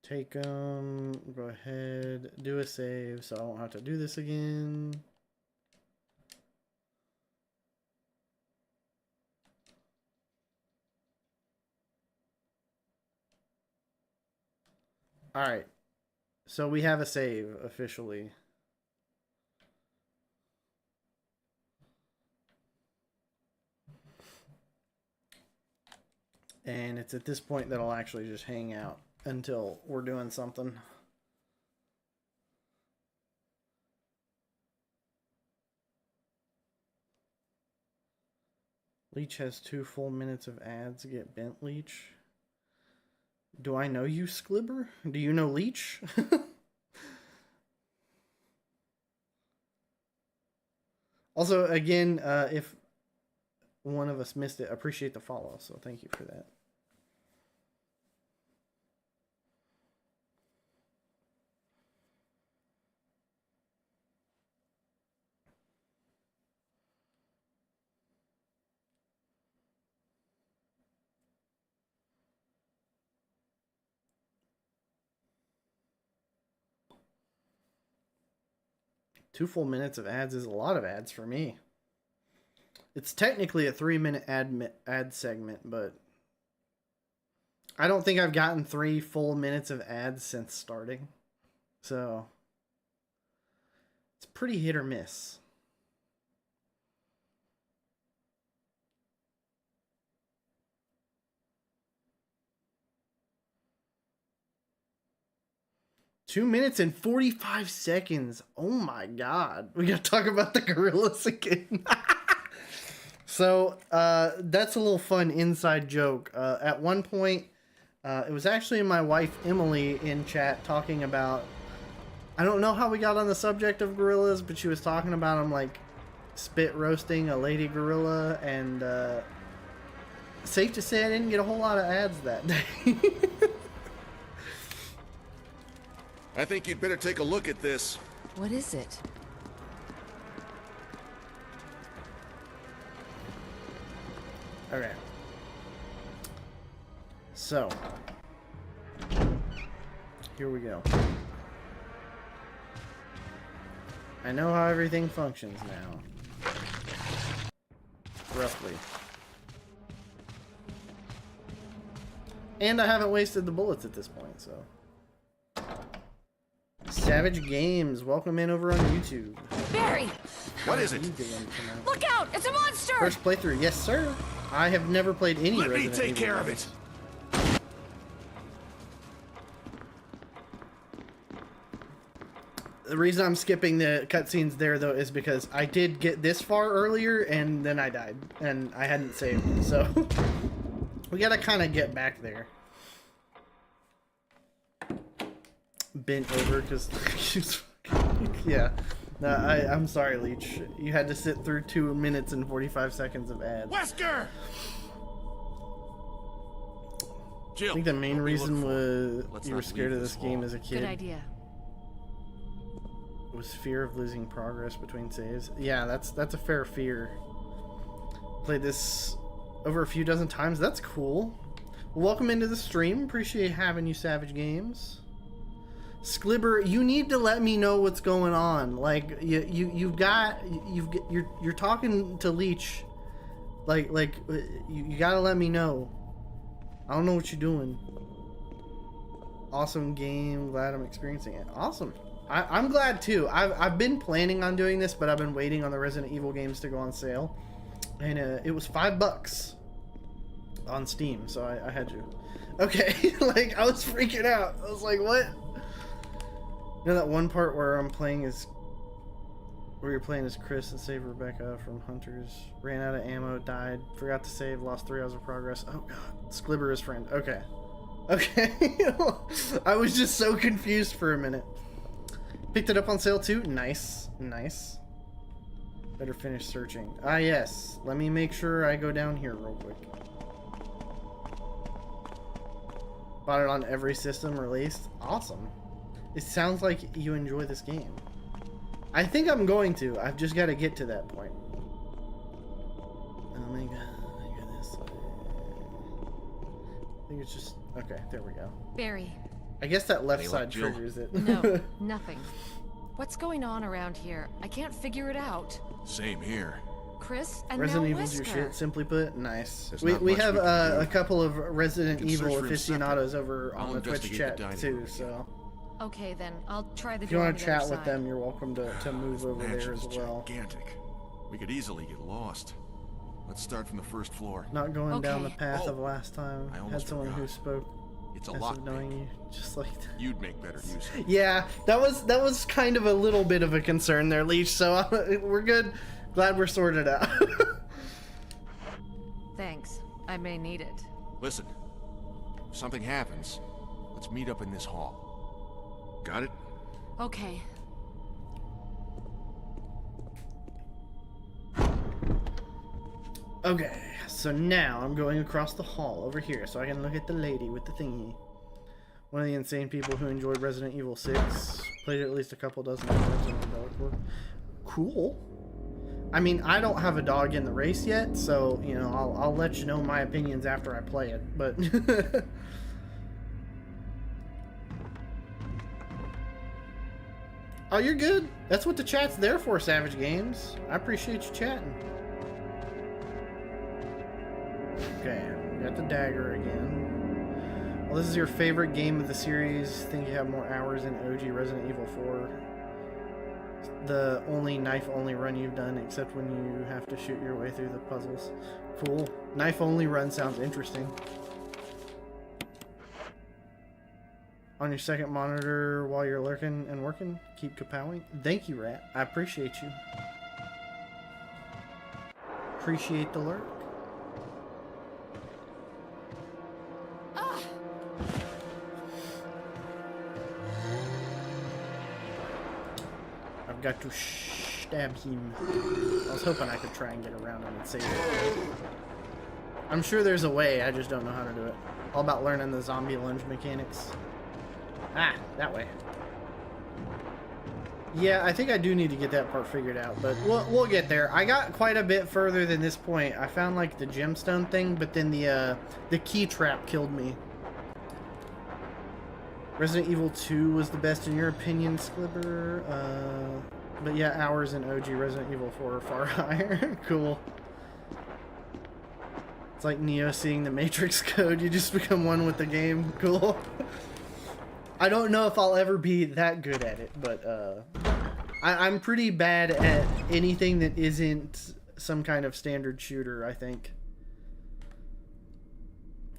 [SPEAKER 1] Take them. Go ahead. Do a save so I won't have to do this again. Alright. So we have a save officially. And it's at this point that I'll actually just hang out until we're doing something. Leech has 2 full minutes of ads. Get bent, Leech. Do I know you, Sklibber? Do you know Leech? Also, again, if one of us missed it, I appreciate the follow, so thank you for that. Two full minutes of ads is a lot of ads for me. It's technically a 3-minute ad segment, but I don't think I've gotten 3 full minutes of ads since starting. So it's pretty hit or miss. Two minutes and 45 seconds. Oh my god. We gotta talk about the gorillas again. So, that's a little fun inside joke. At one point, it was actually my wife Emily in chat talking about, I don't know how we got on the subject of gorillas, but she was talking about them like spit roasting a lady gorilla, and safe to say I didn't get a whole lot of ads that day.
[SPEAKER 3] I think you'd better take a look at this.
[SPEAKER 8] What is it?
[SPEAKER 1] Okay. So, here we go. I know how everything functions now. Roughly. And I haven't wasted the bullets at this point, so. Savage Games, welcome in over on YouTube.
[SPEAKER 6] Barry!
[SPEAKER 3] What is
[SPEAKER 1] How
[SPEAKER 3] it?
[SPEAKER 1] you doing tonight?
[SPEAKER 6] Look out! It's a monster!
[SPEAKER 1] First playthrough, yes sir. I have never played any
[SPEAKER 3] Let me
[SPEAKER 1] Resident
[SPEAKER 3] take
[SPEAKER 1] Evil
[SPEAKER 3] care of
[SPEAKER 1] games.
[SPEAKER 3] it.
[SPEAKER 1] The reason I'm skipping the cutscenes there, though, is because I did get this far earlier, and then I died, and I hadn't saved, so we gotta kind of get back there. Bent over, because yeah. No, I'm sorry, Leech. You had to sit through 2 minutes and 45 seconds of ads.
[SPEAKER 3] Wesker! Jill,
[SPEAKER 1] I think the main
[SPEAKER 3] what we look
[SPEAKER 1] reason
[SPEAKER 3] for.
[SPEAKER 1] was
[SPEAKER 3] Let's
[SPEAKER 1] you were
[SPEAKER 3] not
[SPEAKER 1] scared
[SPEAKER 3] leave
[SPEAKER 1] of this
[SPEAKER 3] this
[SPEAKER 1] game
[SPEAKER 3] wall.
[SPEAKER 1] as a
[SPEAKER 6] Good
[SPEAKER 1] kid.
[SPEAKER 6] idea.
[SPEAKER 1] Was fear of losing progress between saves. Yeah, that's a fair fear. Played this over a few dozen times. That's cool. Well, welcome into the stream. Appreciate having you, Savage Games. Sklibber, you need to let me know what's going on. Like you're talking to Leech. Like you gotta let me know. I don't know what you're doing. Awesome game. Glad I'm experiencing it. Awesome. I'm glad too. I've been planning on doing this, but I've been waiting on the Resident Evil games to go on sale, and it was $5 on Steam, so I had to. Okay, like, I was freaking out. I was like, what? You know that one part where you're playing as Chris and save Rebecca from hunters, ran out of ammo, died, forgot to save, lost 3 hours of progress. Oh god, Sklibber his friend. Okay. Okay. I was just so confused for a minute. Picked it up on sale too. Nice. Nice. Better finish searching. Ah, yes. Let me make sure I go down here real quick. Bought it on every system released. Awesome. It sounds like you enjoy this game. I think I'm going to. I've just got to get to that point. Oh my god. I got this way. I think it's just... Okay, there we go.
[SPEAKER 6] Barry.
[SPEAKER 1] I guess that left
[SPEAKER 3] Hey,
[SPEAKER 1] side
[SPEAKER 3] look, Jill.
[SPEAKER 1] triggers it.
[SPEAKER 6] No, nothing. What's going on around here? I can't figure it out.
[SPEAKER 3] Same here.
[SPEAKER 6] Chris and
[SPEAKER 1] Resident
[SPEAKER 6] now
[SPEAKER 1] Evil's your
[SPEAKER 6] Wesker.
[SPEAKER 1] shit, simply put. Nice.
[SPEAKER 3] There's
[SPEAKER 1] We
[SPEAKER 3] not
[SPEAKER 1] we
[SPEAKER 3] much
[SPEAKER 1] have
[SPEAKER 3] we can do.
[SPEAKER 1] a couple of Resident
[SPEAKER 3] We can
[SPEAKER 1] Evil
[SPEAKER 3] search for him
[SPEAKER 1] aficionados
[SPEAKER 3] separate.
[SPEAKER 1] over
[SPEAKER 3] I'll
[SPEAKER 1] on the Twitch
[SPEAKER 3] investigate
[SPEAKER 1] chat
[SPEAKER 3] the dining
[SPEAKER 1] too,
[SPEAKER 3] room.
[SPEAKER 1] so
[SPEAKER 6] Okay, then I'll try the
[SPEAKER 1] if you
[SPEAKER 6] door
[SPEAKER 1] want
[SPEAKER 6] on
[SPEAKER 1] to
[SPEAKER 6] the other
[SPEAKER 1] chat with
[SPEAKER 6] side.
[SPEAKER 1] them, you're welcome to move over there
[SPEAKER 3] Mansion's
[SPEAKER 1] as well.
[SPEAKER 3] gigantic. We could easily get lost. Let's start from the first floor.
[SPEAKER 1] Not going down the
[SPEAKER 6] Okay.
[SPEAKER 1] path of
[SPEAKER 3] Oh,
[SPEAKER 1] last time.
[SPEAKER 3] I
[SPEAKER 1] Had
[SPEAKER 3] almost
[SPEAKER 1] someone who
[SPEAKER 3] forgot.
[SPEAKER 1] spoke
[SPEAKER 3] It's a
[SPEAKER 1] as of knowing
[SPEAKER 3] lockpick.
[SPEAKER 1] you, just like that.
[SPEAKER 3] You'd make better use of it.
[SPEAKER 1] Yeah, that was kind of a little bit of a concern there, Leech. So we're good. Glad we're sorted out.
[SPEAKER 6] Thanks. I may need it.
[SPEAKER 3] Listen, if something happens, let's meet up in this hall. Got it?
[SPEAKER 6] Okay.
[SPEAKER 1] Okay, so now I'm going across the hall over here so I can look at the lady with the thingy. One of the insane people who enjoyed Resident Evil 6. Played it at least a couple dozen times in the developer. Cool. I mean, I don't have a dog in the race yet, so, you know, I'll let you know my opinions after I play it, but... Oh, you're good. That's what the chat's there for, Savage Games. I appreciate you chatting. Okay, we got the dagger again. Well, this is your favorite game of the series. Think you have more hours in OG Resident Evil 4. The only knife-only run you've done, except when you have to shoot your way through the puzzles. Cool. Knife-only run sounds interesting. On your second monitor while you're lurking and working, keep kapowing. Thank you, Rat. I appreciate you. Appreciate the lurk. I've got to stab him. I was hoping I could try and get around him and save him. I'm sure there's a way, I just don't know how to do it. All about learning the zombie lunge mechanics. Ah, that way. Yeah, I think I do need to get that part figured out, but we'll get there. I got quite a bit further than this point. I found like the gemstone thing, but then the key trap killed me. Resident Evil 2 was the best in your opinion, Sklibber. But yeah, hours in OG Resident Evil 4 are far higher. Cool. It's like Neo seeing the Matrix code. You just become one with the game. Cool. I don't know if I'll ever be that good at it, but I'm pretty bad at anything that isn't some kind of standard shooter, I think.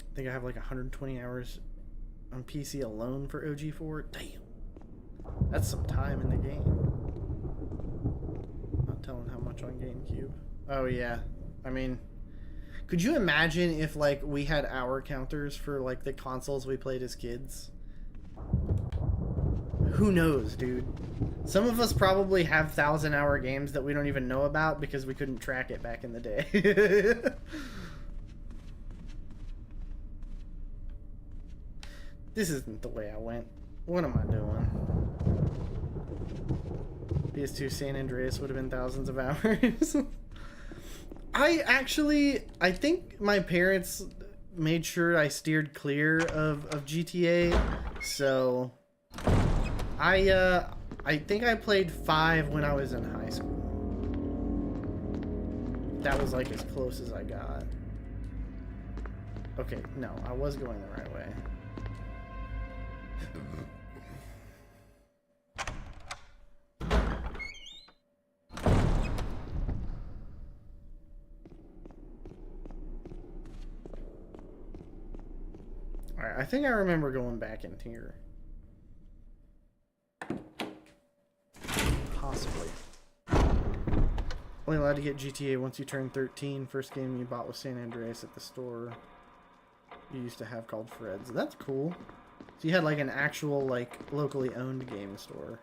[SPEAKER 1] I think I have like 120 hours on PC alone for OG4. Damn. That's some time in the game. Not telling how much on GameCube. Oh yeah. I mean, could you imagine if like we had hour counters for like the consoles we played as kids? Who knows, dude? Some of us probably have 1,000-hour games that we don't even know about because we couldn't track it back in the day. This isn't the way I went. What am I doing? PS2 San Andreas would have been thousands of hours. I think my parents made sure I steered clear of GTA, so I think I played 5 when I was in high school. That was like as close as I got. Okay, no, I was going the right way. Alright, I think I remember going back in here. Possibly. Only allowed to get GTA once you turn 13. First game you bought was San Andreas at the store you used to have called Fred's. That's cool. So you had like an actual like locally owned game store.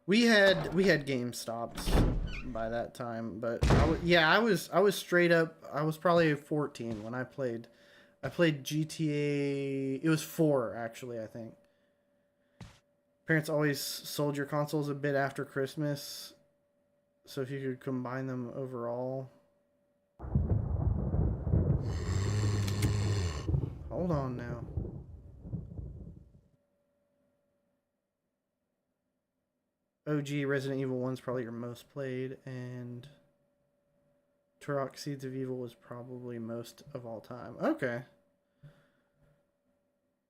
[SPEAKER 1] We had GameStops by that time, but I was straight up. I was probably 14 when I played GTA. It was 4 actually, I think. Parents always sold your consoles a bit after Christmas, so if you could combine them overall. Hold on now. OG Resident Evil 1's probably your most played, and Turok Seeds of Evil was probably most of all time. Okay.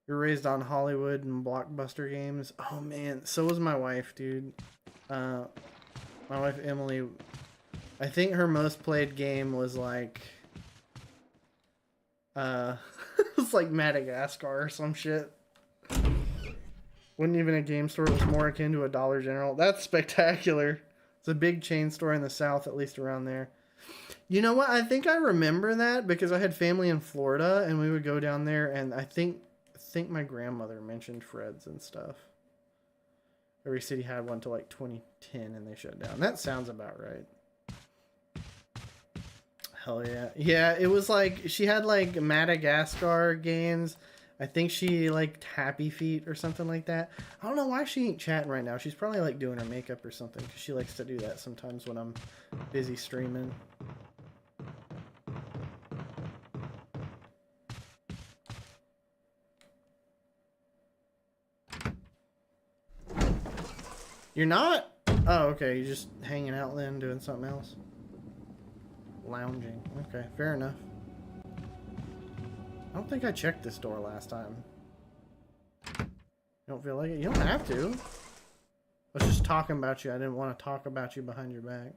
[SPEAKER 1] You're raised on Hollywood and blockbuster games. Oh man, so was my wife, dude. My wife Emily, I think her most played game was like it was like Madagascar or some shit. Wasn't even a game store, it was more akin to a Dollar General. That's spectacular. It's a big chain store in the South, at least around there. You know what? I think I remember that because I had family in Florida and we would go down there, and I think my grandmother mentioned Fred's and stuff. Every city had one till like 2010 and they shut down. That sounds about right. Hell yeah. Yeah, it was like she had like Madagascar games. I think she liked Happy Feet or something like that. I don't know why she ain't chatting right now. She's probably like doing her makeup or something because she likes to do that sometimes when I'm busy streaming. You're not? Oh, okay. You're just hanging out then, doing something else? Lounging. Okay, fair enough. I don't think I checked this door last time. You don't feel like it? You don't have to. I was just talking about you. I didn't want to talk about you behind your back.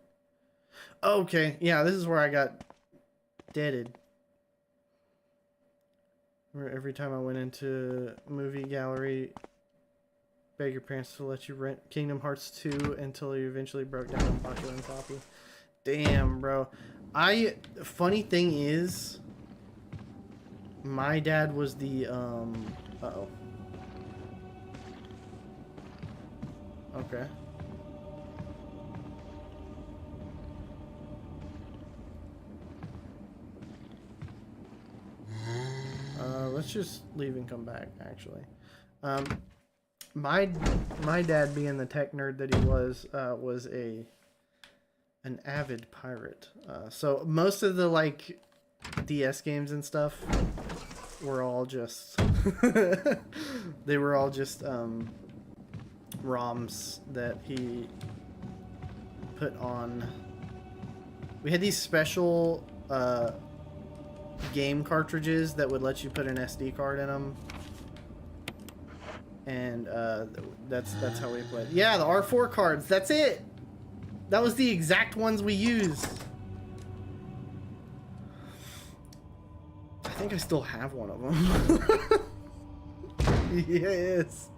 [SPEAKER 1] Okay, yeah, this is where I got deaded. Every time I went into movie gallery, beg your parents to let you rent Kingdom Hearts 2 until you eventually broke down and bought your own copy. Damn, bro. Funny thing is, my dad was the, uh-oh. Okay. Let's just leave and come back, actually. My dad, being the tech nerd that he was an avid pirate. So most of the, like, DS games and stuff were all just they were all just ROMs that he put on. We had these special game cartridges that would let you put an SD card in them, and that's how we played. Yeah, the R4 cards. That's it. That was the exact ones we used. I think I still have one of them. Yes.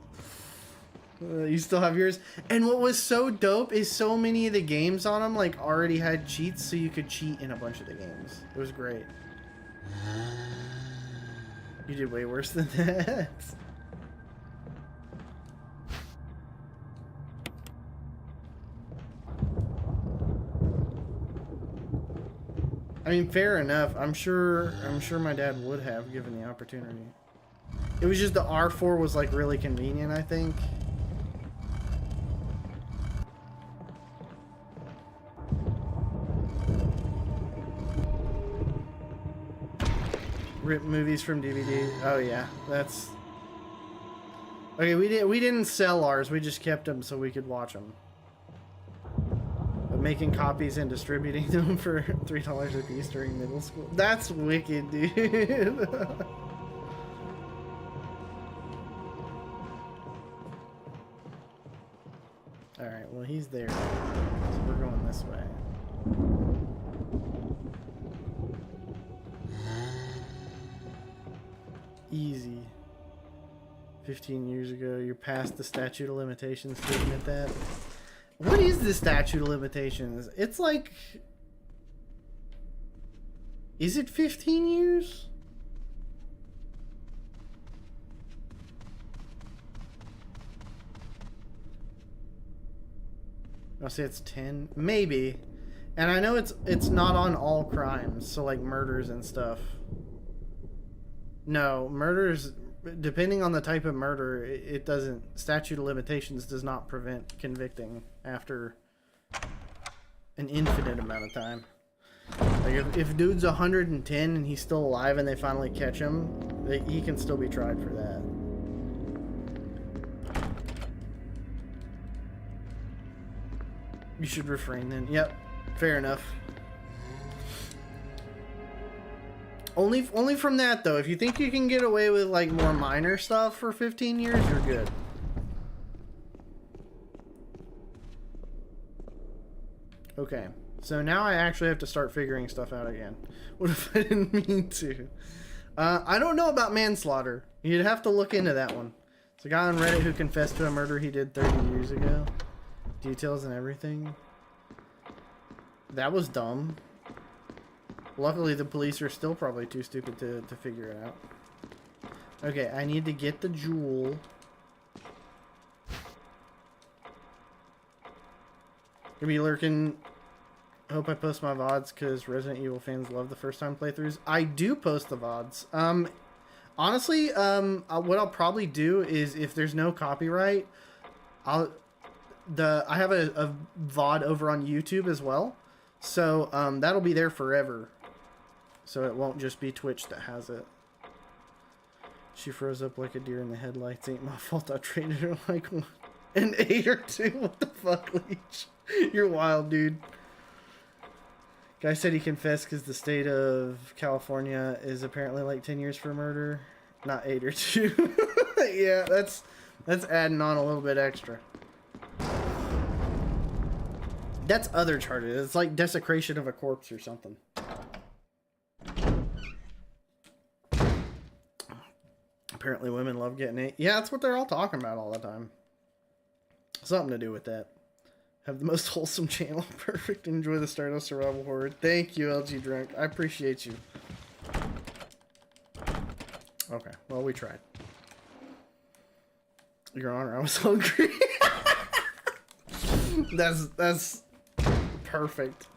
[SPEAKER 1] You still have yours. And what was so dope is so many of the games on them like already had cheats, so you could cheat in a bunch of the games. It was great. You did way worse than that. I mean, fair enough. I'm sure my dad would have given the opportunity. It was just the R4 was like really convenient, I think. Rip movies from DVD. Oh yeah, that's okay. We didn't sell ours. We just kept them so we could watch them. But making copies and distributing them for $3 a piece during middle school. That's wicked, dude. All right. Well, he's there. So we're going this way. Easy. 15 years ago, you're past the statute of limitations to admit that. What is the statute of limitations? It's like... Is it 15 years? I'll say it's 10. Maybe. And I know it's not on all crimes, so like murders and stuff. No, murders, depending on the type of murder, it doesn't, statute of limitations does not prevent convicting after an infinite amount of time. Like if dude's 110 and he's still alive and they finally catch him, he can still be tried for that. You should refrain then. Yep, fair enough. Only from that though. If you think you can get away with like more minor stuff for 15 years, you're good. Okay, so now I actually have to start figuring stuff out again. What if I didn't mean to? I don't know about manslaughter. You'd have to look into that one. It's a guy on Reddit who confessed to a murder he did 30 years ago. Details and everything. That was dumb. Luckily, the police are still probably too stupid to figure it out. Okay, I need to get the jewel. Gonna be lurking. Hope I post my VODs because Resident Evil fans love the first time playthroughs. I do post the VODs. Honestly, what I'll probably do is if there's no copyright, I have a VOD over on YouTube as well. So that'll be there forever. So it won't just be Twitch that has it. She froze up like a deer in the headlights. Ain't my fault I traded her like an 8 or 2. What the fuck, Leech? You're wild, dude. Guy said he confessed because the state of California is apparently like 10 years for murder. Not 8 or 2. Yeah, that's adding on a little bit extra. That's other charges. It's like desecration of a corpse or something. Apparently women love getting it. Yeah, that's what they're all talking about all the time. Something to do with that. Have the most wholesome channel. Perfect. Enjoy the Stardust Survival Horror. Thank you, LG Drunk. I appreciate you. Okay, well, we tried. Your Honor, I was hungry. That's perfect.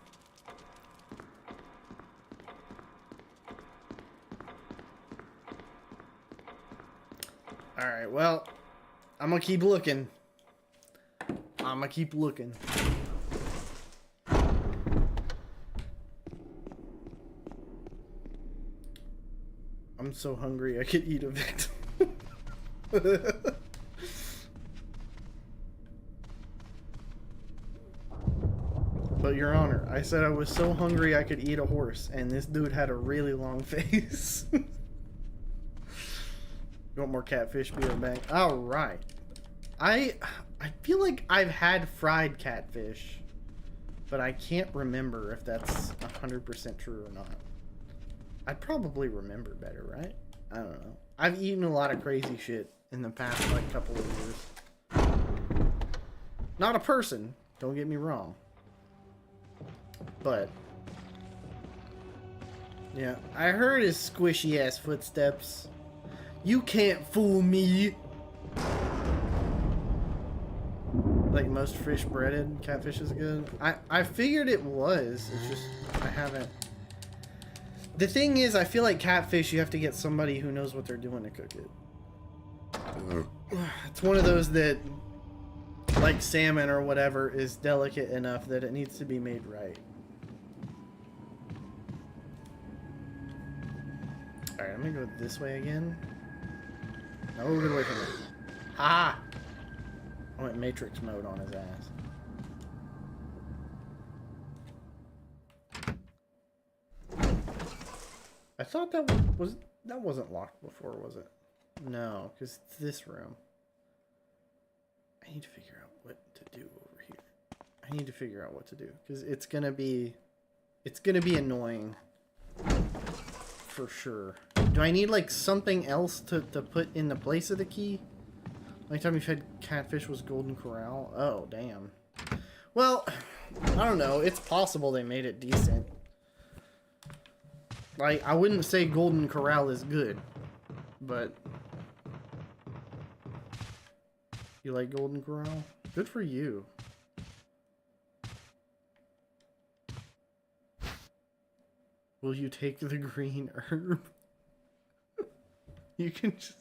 [SPEAKER 1] Alright, well, I'm gonna keep looking. I'm so hungry I could eat a victim. But Your Honor, I said I was so hungry I could eat a horse, and this dude had a really long face. You want more catfish? Be right back. All right. I feel like I've had fried catfish, but I can't remember if that's 100% true or not. I'd probably remember better, right? I don't know. I've eaten a lot of crazy shit in the past like couple of years. Not a person, don't get me wrong. But yeah, I heard his squishy ass footsteps. You can't fool me. Like most fish breaded, catfish is good. I figured it was. It's just I haven't. The thing is, I feel like catfish, you have to get somebody who knows what they're doing to cook it. It's one of those that, like salmon or whatever, is delicate enough that it needs to be made right. Alright, I'm gonna go this way again. No, we're gonna wait for that. Ha! I went Matrix mode on his ass. I thought that wasn't locked before, was it? No, because it's this room. I need to figure out what to do over here. I need to figure out what to do because it's gonna be annoying for sure. Do I need like something else to put in the place of the key? Only time you've had catfish was Golden Corral. Oh, damn. Well, I don't know. It's possible they made it decent. Like, I wouldn't say Golden Corral is good, but you like Golden Corral? Good for you. Will you take the green herb? You can just...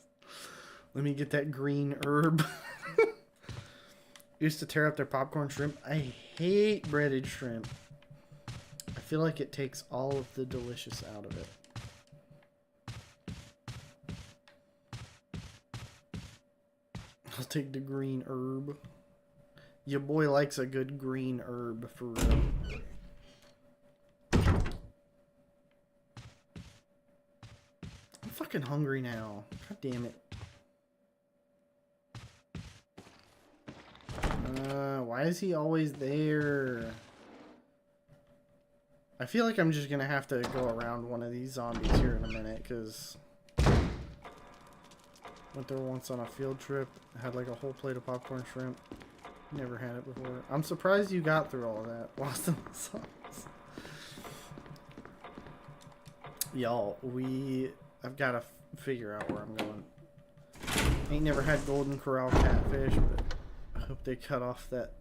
[SPEAKER 1] Let me get that green herb. Used to tear up their popcorn shrimp. I hate breaded shrimp. I feel like it takes all of the delicious out of it. I'll take the green herb. Your boy likes a good green herb for real. I'm fucking hungry now. God damn it. Why is he always there? I feel like I'm just gonna have to go around one of these zombies here in a minute, because went there once on a field trip, had like a whole plate of popcorn shrimp. Never had it before. I'm surprised you got through all of that. Lost in the sauce. Y'all, I've got to figure out where I'm going. Ain't never had Golden Corral catfish, but I hope they cut off that.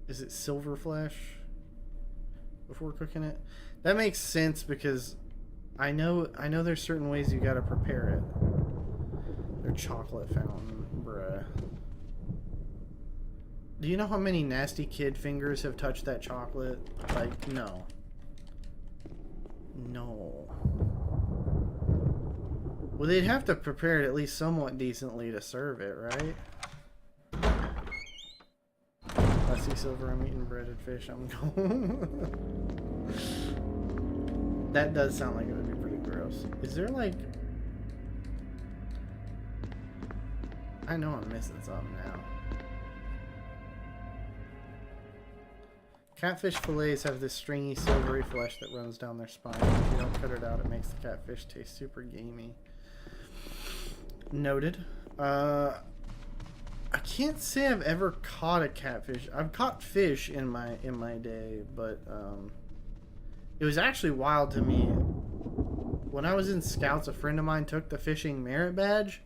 [SPEAKER 1] Is it silver flesh before cooking it? That makes sense because I know there's certain ways you gotta prepare it. Their chocolate fountain, bruh. Do you know how many nasty kid fingers have touched that chocolate? Like, no. No. Well, they'd have to prepare it at least somewhat decently to serve it, right? I see silver, I'm eating breaded fish, I'm going. That does sound like it would be pretty gross. Is there like... I know I'm missing something now. Catfish fillets have this stringy, silvery flesh that runs down their spine. If you don't cut it out, it makes the catfish taste super gamey. Noted. I can't say I've ever caught a catfish. I've caught fish in my day, but it was actually wild to me. When I was in Scouts, a friend of mine took the fishing merit badge,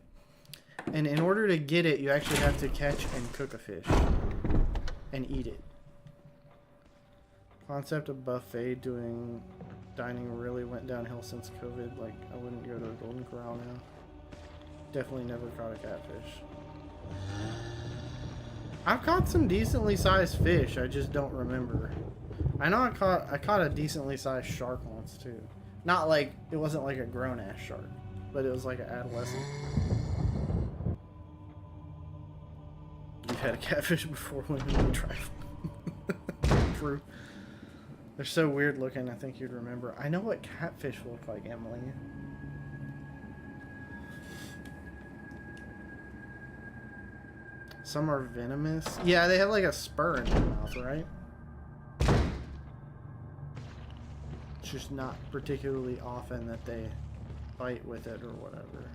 [SPEAKER 1] and in order to get it, you actually have to catch and cook a fish and eat it. Concept of buffet dining really went downhill since COVID. Like, I wouldn't go to a Golden Corral now. Definitely never caught a catfish. I've caught some decently sized fish, I just don't remember. I know I caught a decently sized shark once too. Not like, it wasn't like a grown ass shark, but it was like an adolescent. You've had a catfish before when you tried. True. They're so weird looking, I think you'd remember. I know what catfish look like, Emily. Some are venomous. Yeah, they have like a spur in their mouth, right? It's just not particularly often that they bite with it or whatever.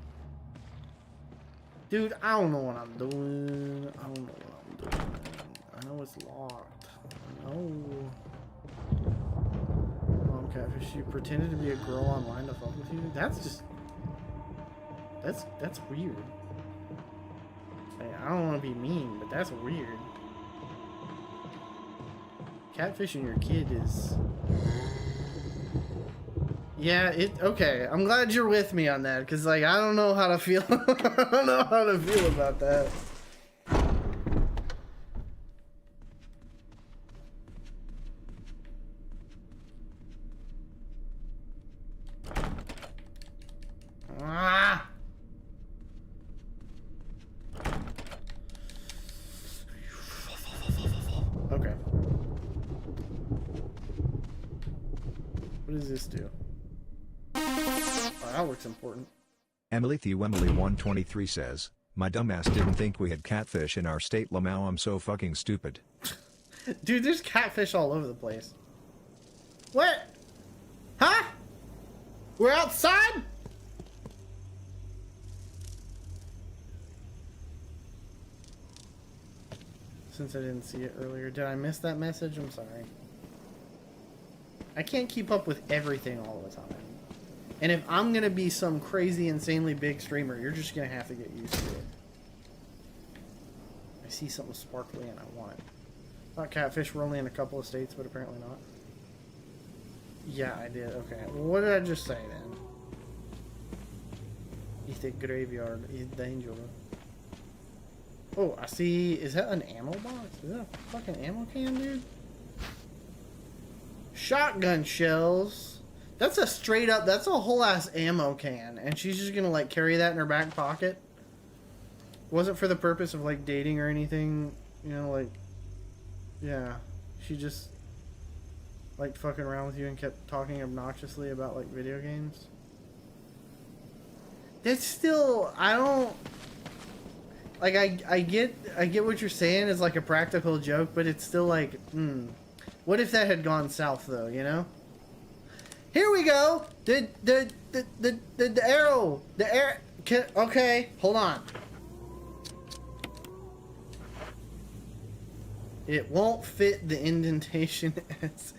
[SPEAKER 1] Dude, I don't know what I'm doing. I don't know what I'm doing. I know it's locked. No. Mom catfish, you pretended to be a girl online to fuck with you? That's just... That's weird. I don't want to be mean, but that's weird. Catfishing your kid is... Yeah, okay. I'm glad you're with me on that, because, like, I don't know how to feel. I don't know how to feel about that. Ah! Okay. What does this do? Oh, that looks important.
[SPEAKER 2] Emily Emily 123 says, my dumbass didn't think we had catfish in our state. Lamau, I'm so fucking stupid.
[SPEAKER 1] Dude, there's catfish all over the place. What? Huh? We're outside? Since I didn't see it earlier. Did I miss that message? I'm sorry. I can't keep up with everything all the time. And if I'm gonna be some crazy, insanely big streamer, you're just gonna have to get used to it. I see something sparkly and I want it. Thought catfish were only in a couple of states, but apparently not. Yeah, I did. Okay. Well, what did I just say then? It's a graveyard. It's dangerous. Oh, I see. Is that an ammo box? Is that a fucking ammo can, dude? Shotgun shells. That's a straight up, that's a whole ass ammo can. And she's just gonna like carry that in her back pocket. Wasn't for the purpose of like dating or anything, you know, like, yeah. She just like fucking around with you and kept talking obnoxiously about like video games. That's still, I don't, like, I get what you're saying is like a practical joke, but it's still like, what if that had gone south though, you know? Here we go. The arrow. Okay, hold on. It won't fit the indentation as.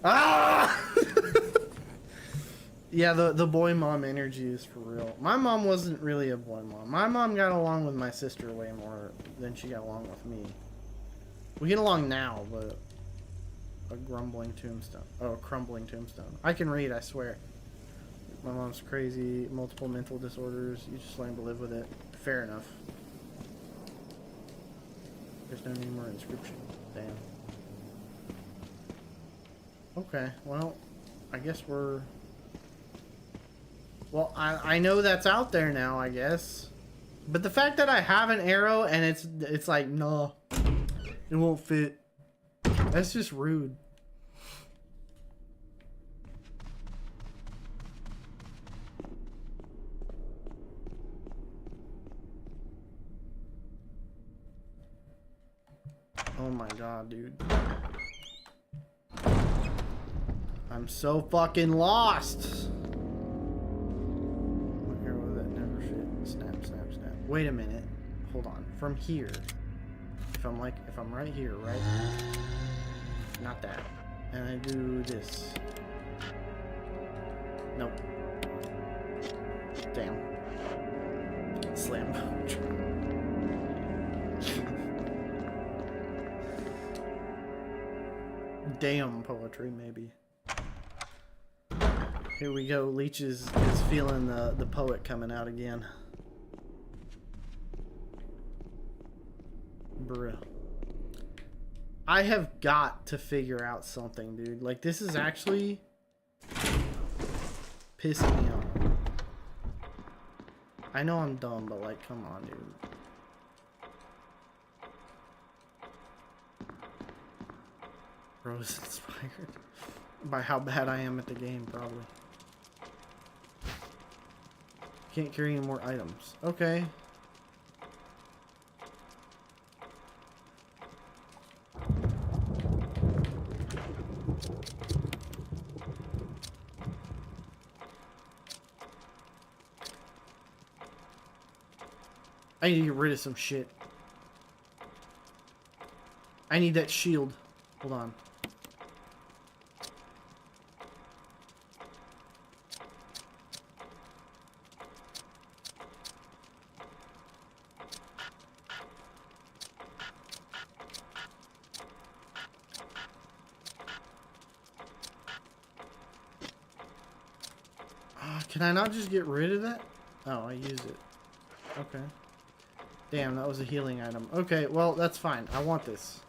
[SPEAKER 1] Ah! Yeah, the boy mom energy is for real. My mom wasn't really a boy mom. My mom got along with my sister way more than she got along with me. We get along now, but a grumbling tombstone. Oh, a crumbling tombstone. I can read, I swear. My mom's crazy, multiple mental disorders. You just learn to live with it. Fair enough. There's no name or inscription. Damn. Okay, well, I guess we're... Well, I know that's out there now, I guess. But the fact that I have an arrow and it's like, no, it won't fit. That's just rude. Oh my god, dude. I'm so fucking lost. Wait a minute. Hold on. From here. If I'm right here, right? Not that. And I do this. Nope. Damn. Slam poetry. Damn poetry, maybe. Here we go. Leech is feeling the poet coming out again. Bruh. I have got to figure out something, dude. Like, this is actually pissing me off. I know I'm dumb, but like, come on, dude. Bro is inspired by how bad I am at the game, probably. Can't carry any more items. Okay. I need to get rid of some shit. I need that shield. Hold on. Can I not just get rid of that? Oh, I used it. Okay. Damn, that was a healing item. Okay, well, that's fine. I want this.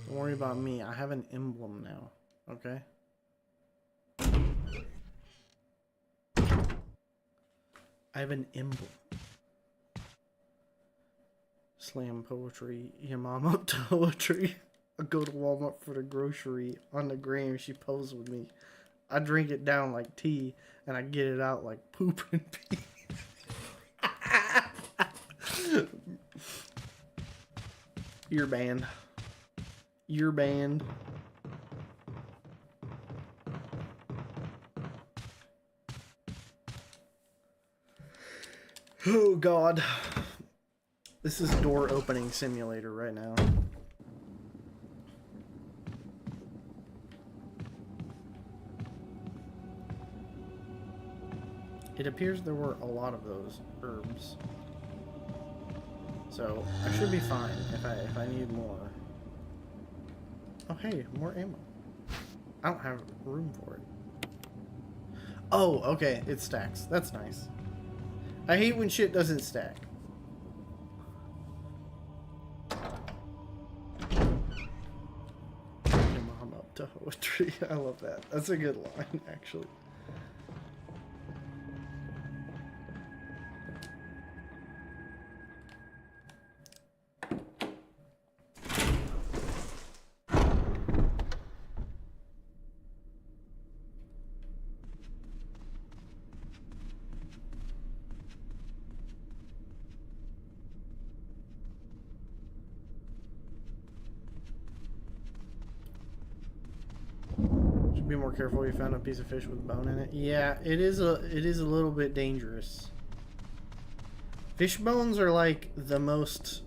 [SPEAKER 1] Don't worry about me. I have an emblem now. Okay. I have an emblem. Slam poetry, your mom up to poetry. I go to Walmart for the grocery. On the gram, she poses with me. I drink it down like tea, and I get it out like poop and pee. You're banned. You're banned. Oh God. This is door opening simulator right now. It appears there were a lot of those herbs. So I should be fine if I need more. Oh hey, more ammo. I don't have room for it. Oh, okay, it stacks. That's nice. I hate when shit doesn't stack. Your mom up to poetry. I love that. That's a good line, actually. Be more careful. You found a piece of fish with bone in it. Yeah, it is a little bit dangerous. Fish bones are like the most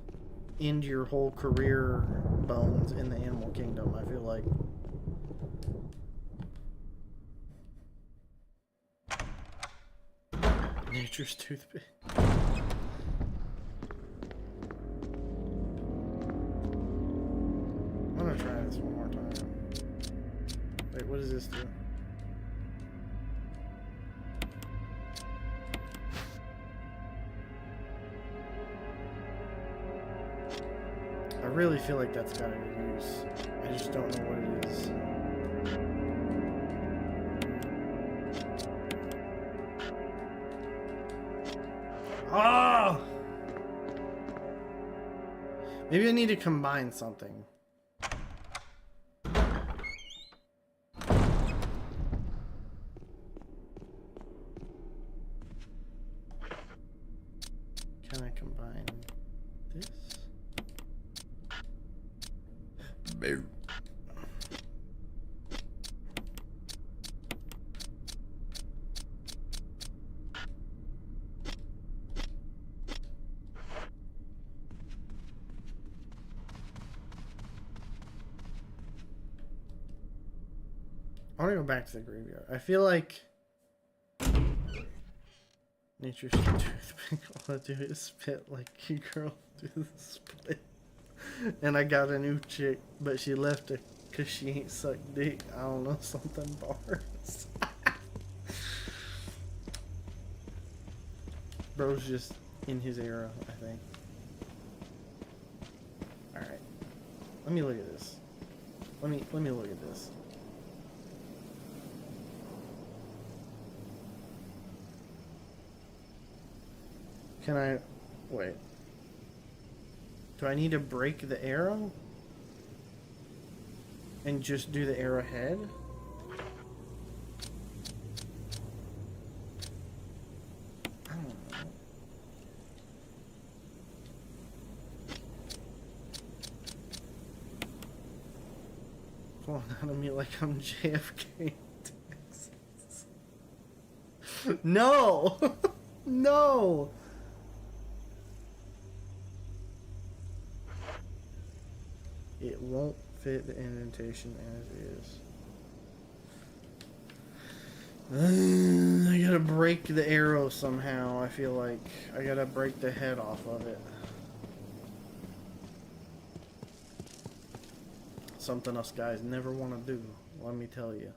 [SPEAKER 1] end your whole career bones in the animal kingdom, I feel like. Nature's toothpick. I'm gonna try this one more time. Wait, what does this do? I really feel like that's got a use. I just don't know what it is. Ah! Maybe I need to combine something. Can I combine this? Boo. I want to go back to the graveyard. I feel like nature's toothpick. All I do is spit like a girl do the split. And I got a new chick, but she left it because she ain't sucked dick. I don't know, something bars. Bro's just in his era, I think. Alright. Let me look at this. Let me look at this. Can I... wait. Do I need to break the arrow? And just do the arrowhead? I don't know. Falling out of me like I'm JFK. No! No! It won't fit the indentation as is. I gotta break the arrow somehow, I feel like. I gotta break the head off of it. Something us guys never want to do, let me tell you.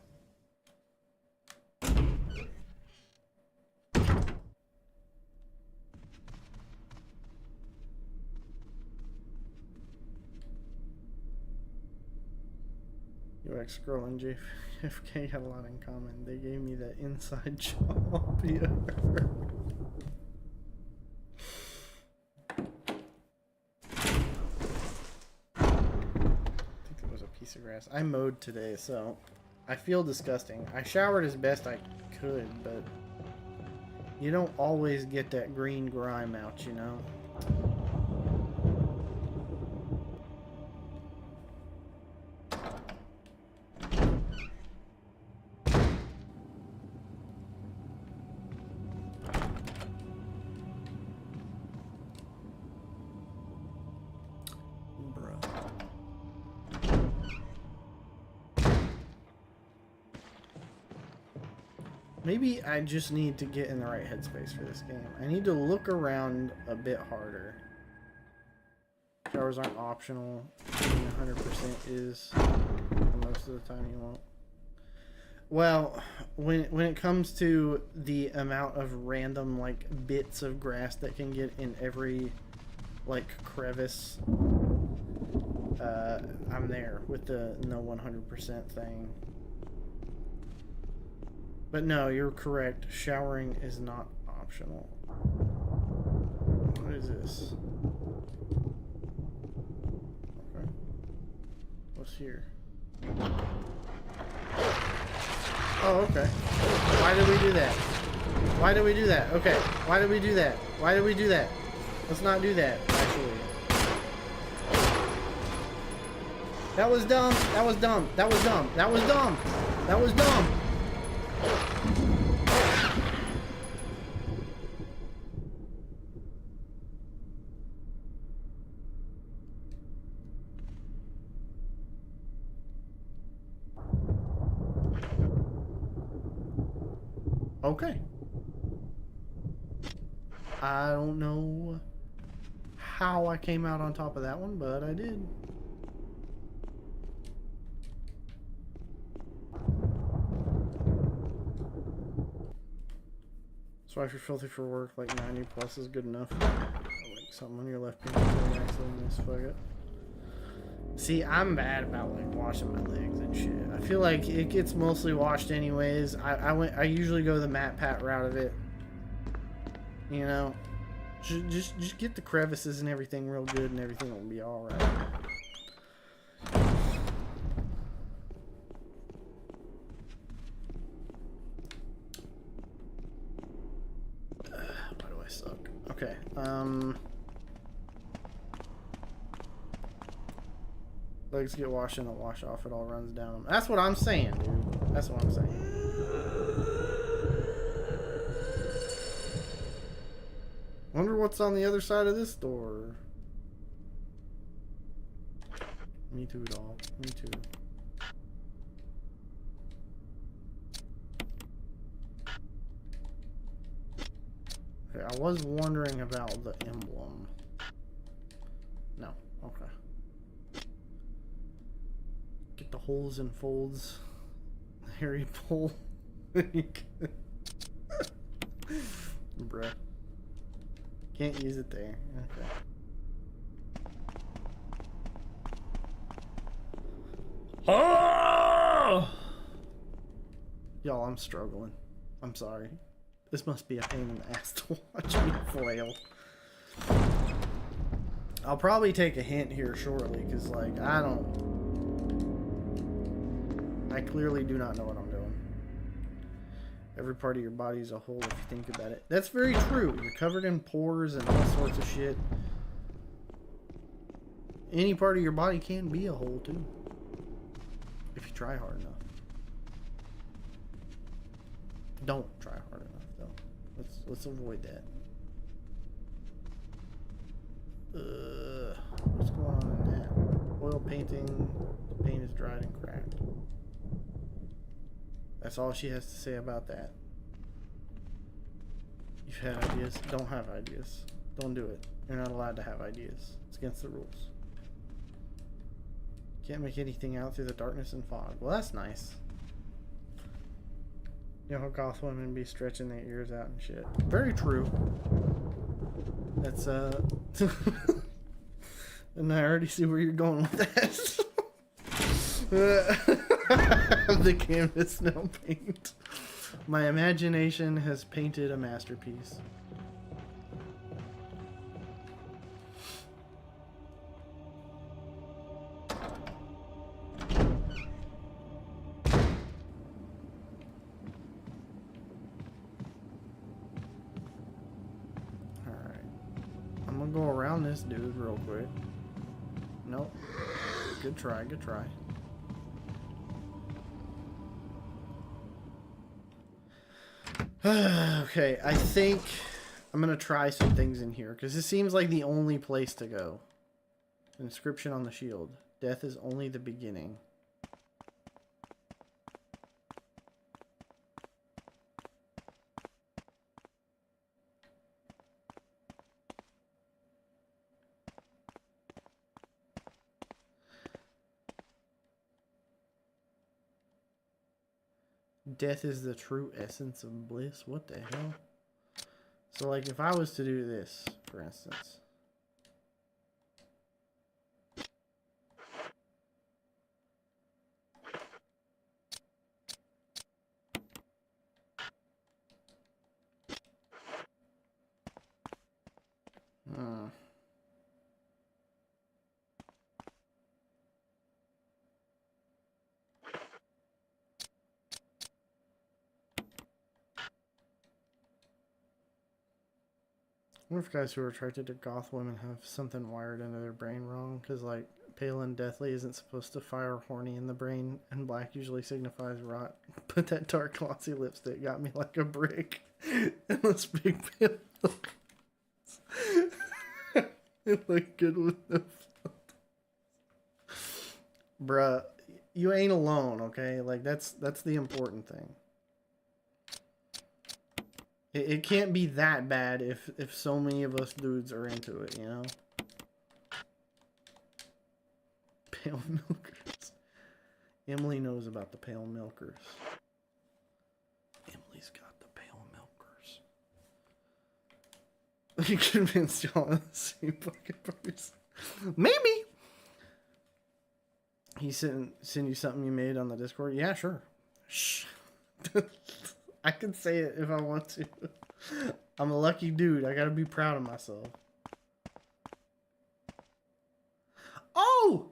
[SPEAKER 1] UX Girl and JFK had a lot in common. They gave me that inside job via her. grass. I mowed today, so I feel disgusting. I showered as best I could, but you don't always get that green grime out, you know? Maybe I just need to get in the right headspace for this game. I need to look around a bit harder. Showers aren't optional. 100% is. Most of the time you won't. Well, when it comes to the amount of random like bits of grass that can get in every like crevice, I'm there with the no 100% thing. But no, you're correct. Showering is not optional. What is this? Okay. What's here? Oh, okay. Why did we do that? Why did we do that? Okay. Why did we do that? Why did we do that? Let's not do that, actually. That was dumb. That was dumb. That was dumb. That was dumb. That was dumb. Okay. I don't know how I came out on top of that one, but I did. Swipe your filthy for work, like 90 plus is good enough. Like something on your left pinky accidentally miss, fuck it. See, I'm bad about like washing my legs and shit. I feel like it gets mostly washed anyways. I usually go the Matt Pat route of it. You know, just get the crevices and everything real good, and everything will be all right. Why do I suck? Okay. Legs get washed and don't wash off. It all runs down. That's what I'm saying, dude. That's what I'm saying. Wonder what's on the other side of this door. Me too, dog. Me too. Okay, I was wondering about the emblem. No. Okay. Get the holes and folds. Harry pull. Bruh. Can't use it there. Okay. Oh! Y'all, I'm struggling. I'm sorry. This must be a pain in the ass to watch me flail. I'll probably take a hint here shortly, because, like, I clearly do not know what I'm doing. Every part of your body is a whole if you think about it. That's very true. You're covered in pores and all sorts of shit. Any part of your body can be a hole, too. If you try hard enough. Don't try hard enough, though. Let's avoid that. What's going on in that? Oil painting. The paint is dried and cracked. That's all she has to say about that. You've had ideas. Don't have ideas. Don't do it. You're not allowed to have ideas. It's against the rules. Can't make anything out through the darkness and fog. Well, that's nice. You know how goth women be stretching their ears out and shit. Very true. That's and I already see where you're going with that. The canvas now paint. My imagination has painted a masterpiece. gonna go around this dude real quick. Nope. Good try, good try. Okay, I think I'm gonna try some things in here because this seems like the only place to go. Inscription on the shield. Death is only the beginning. Death is the true essence of bliss. What the hell? So, like, if I was to do this, for instance. I wonder if guys who are attracted to goth women have something wired into their brain wrong, because, like, pale and deathly isn't supposed to fire horny in the brain, and black usually signifies rot. But that dark glossy lipstick got me like a brick. And those big pale it looked good with no bruh, you ain't alone, okay? Like, that's the important thing. It can't be that bad if so many of us dudes are into it, you know? Pale milkers. Emily knows about the pale milkers. Emily's got the pale milkers. You convinced y'all of the same fucking person. Maybe! He send you something you made on the Discord? Yeah, sure. Shh. I can say it if I want to. I'm a lucky dude. I gotta be proud of myself. Oh!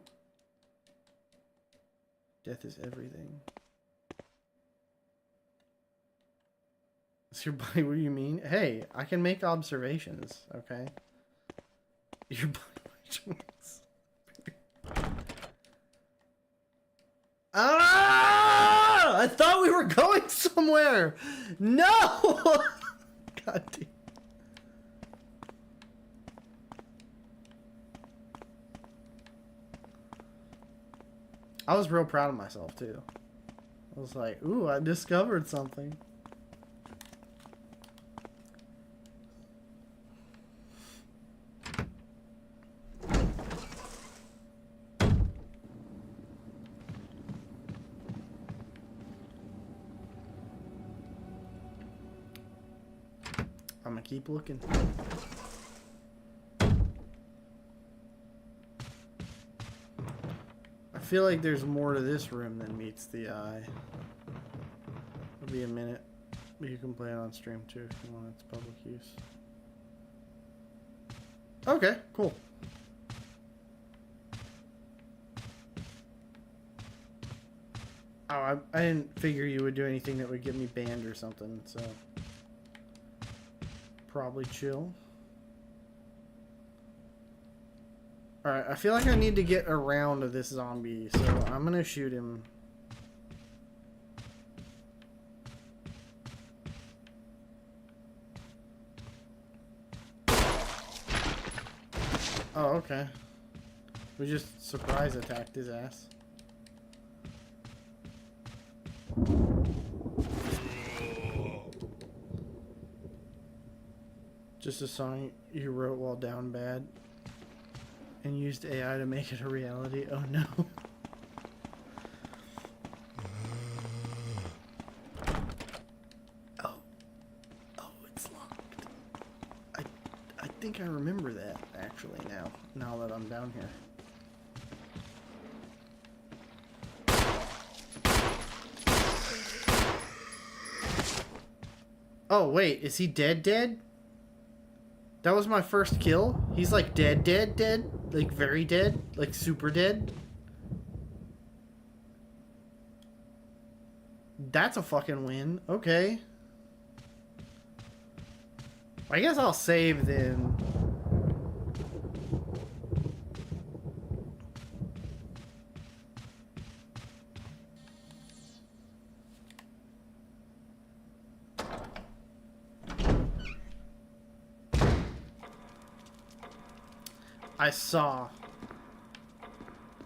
[SPEAKER 1] Death is everything. It's your body, what do you mean? Hey, I can make observations, okay? Your body, my choice. Ah! I thought we were going somewhere. No! God damn. I was real proud of myself too. I was like, ooh, I discovered something. I'm gonna keep looking. I feel like there's more to this room than meets the eye. It'll be a minute, but you can play it on stream too if you want. It's public use. Okay, cool. Oh, I didn't figure you would do anything that would get me banned or something, so probably chill. Alright, I feel like I need to get around to this zombie, so I'm gonna shoot him. Oh, okay. We just surprise attacked his ass. Just a song you wrote while down bad and used AI to make it a reality. Oh no. Oh, it's locked. I think I remember that actually now that I'm down here. Oh wait, is he dead? That was my first kill? He's like dead? Like very dead? Like super dead? That's a fucking win. Okay. I guess I'll save then. I saw.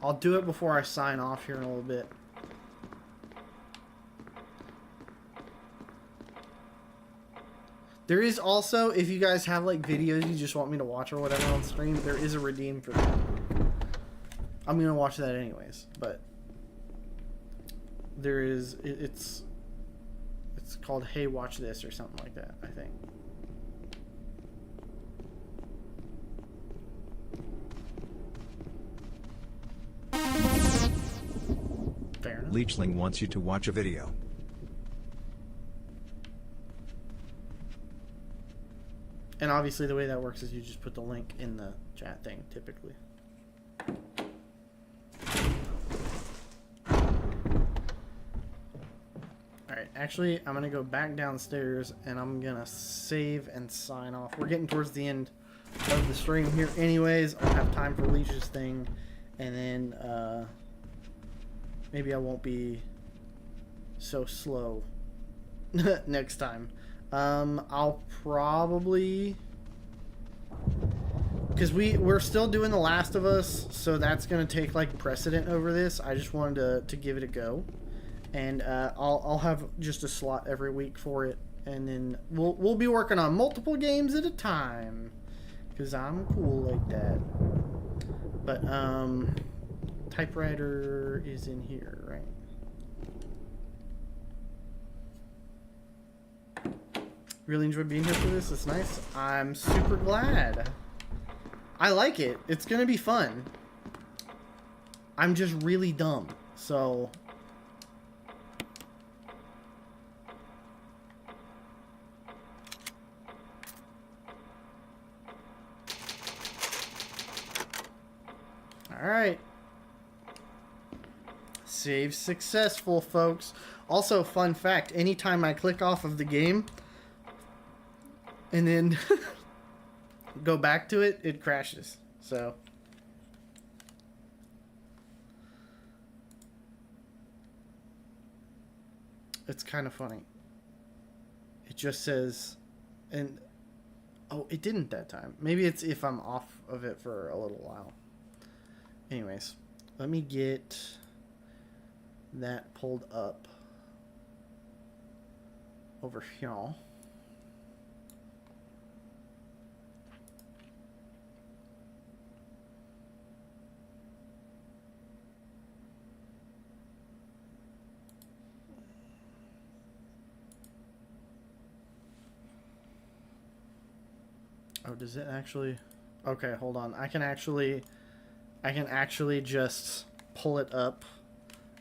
[SPEAKER 1] I'll do it before I sign off here in a little bit. There is also, if you guys have like videos you just want me to watch or whatever on stream, there is a redeem for that. I'm gonna watch that anyways, but there is, it's called Hey Watch This or something like that, I think. Fair enough.
[SPEAKER 2] Leechling wants you to watch a video.
[SPEAKER 1] And obviously the way that works is you just put the link in the chat thing, typically. Alright, actually, I'm going to go back downstairs and I'm going to save and sign off. We're getting towards the end of the stream here anyways. I'll have time for Leech's thing. And then, maybe I won't be so slow next time. I'll probably, because we're still doing The Last of Us, so that's gonna take like precedent over this. I just wanted to give it a go, and I'll have just a slot every week for it, and then we'll be working on multiple games at a time, because I'm cool like that. But typewriter is in here, right? Really enjoyed being here for this. It's nice. I'm super glad. I like it. It's gonna be fun. I'm just really dumb, so all right. Save successful, folks. Also, fun fact, anytime I click off of the game and then go back to it, it crashes. So it's kind of funny. It just says, and oh, it didn't that time. Maybe it's if I'm off of it for a little while. Anyways, let me get that pulled up over here. Oh, does it actually? Okay, hold on. I can actually just pull it up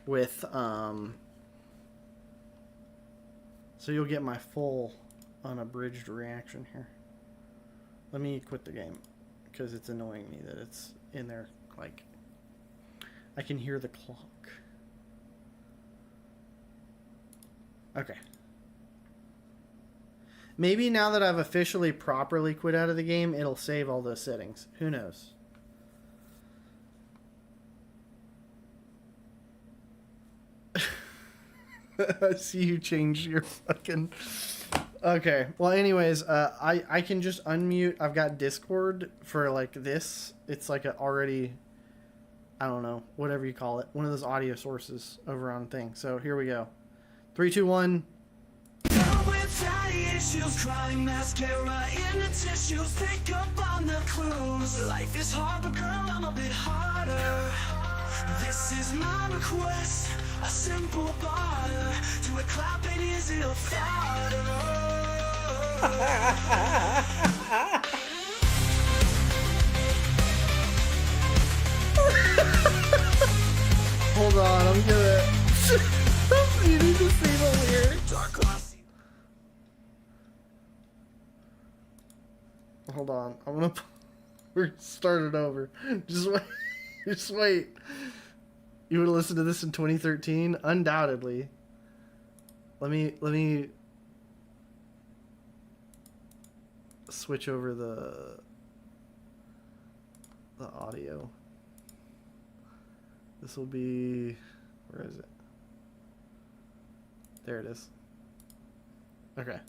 [SPEAKER 1] with so you'll get my full unabridged reaction here. Let me quit the game because it's annoying me that it's in there. Like, I can hear the clock. Okay. Maybe now that I've officially properly quit out of the game, it'll save all those settings. Who knows? I see you changed your fucking... Okay. Well, anyways, I can just unmute. I've got Discord for, like, this. It's like a already... I don't know. Whatever you call it. One of those audio sources over on thing. So, here we go. 3, 2, 1...
[SPEAKER 5] Issues, crying mascara in the tissues, pick up on the clues. Life is hard, but girl, I'm a bit harder. This is my request, a simple bottle to a clapping is ill fodder.
[SPEAKER 1] Hold on, I'm gonna... You need to see the lyrics. Hold on, I'm gonna... We're start it over. Just wait. Just wait. You would have listened to this in 2013? Undoubtedly. Let me switch over the audio. This will be... Where is it? There it is. Okay.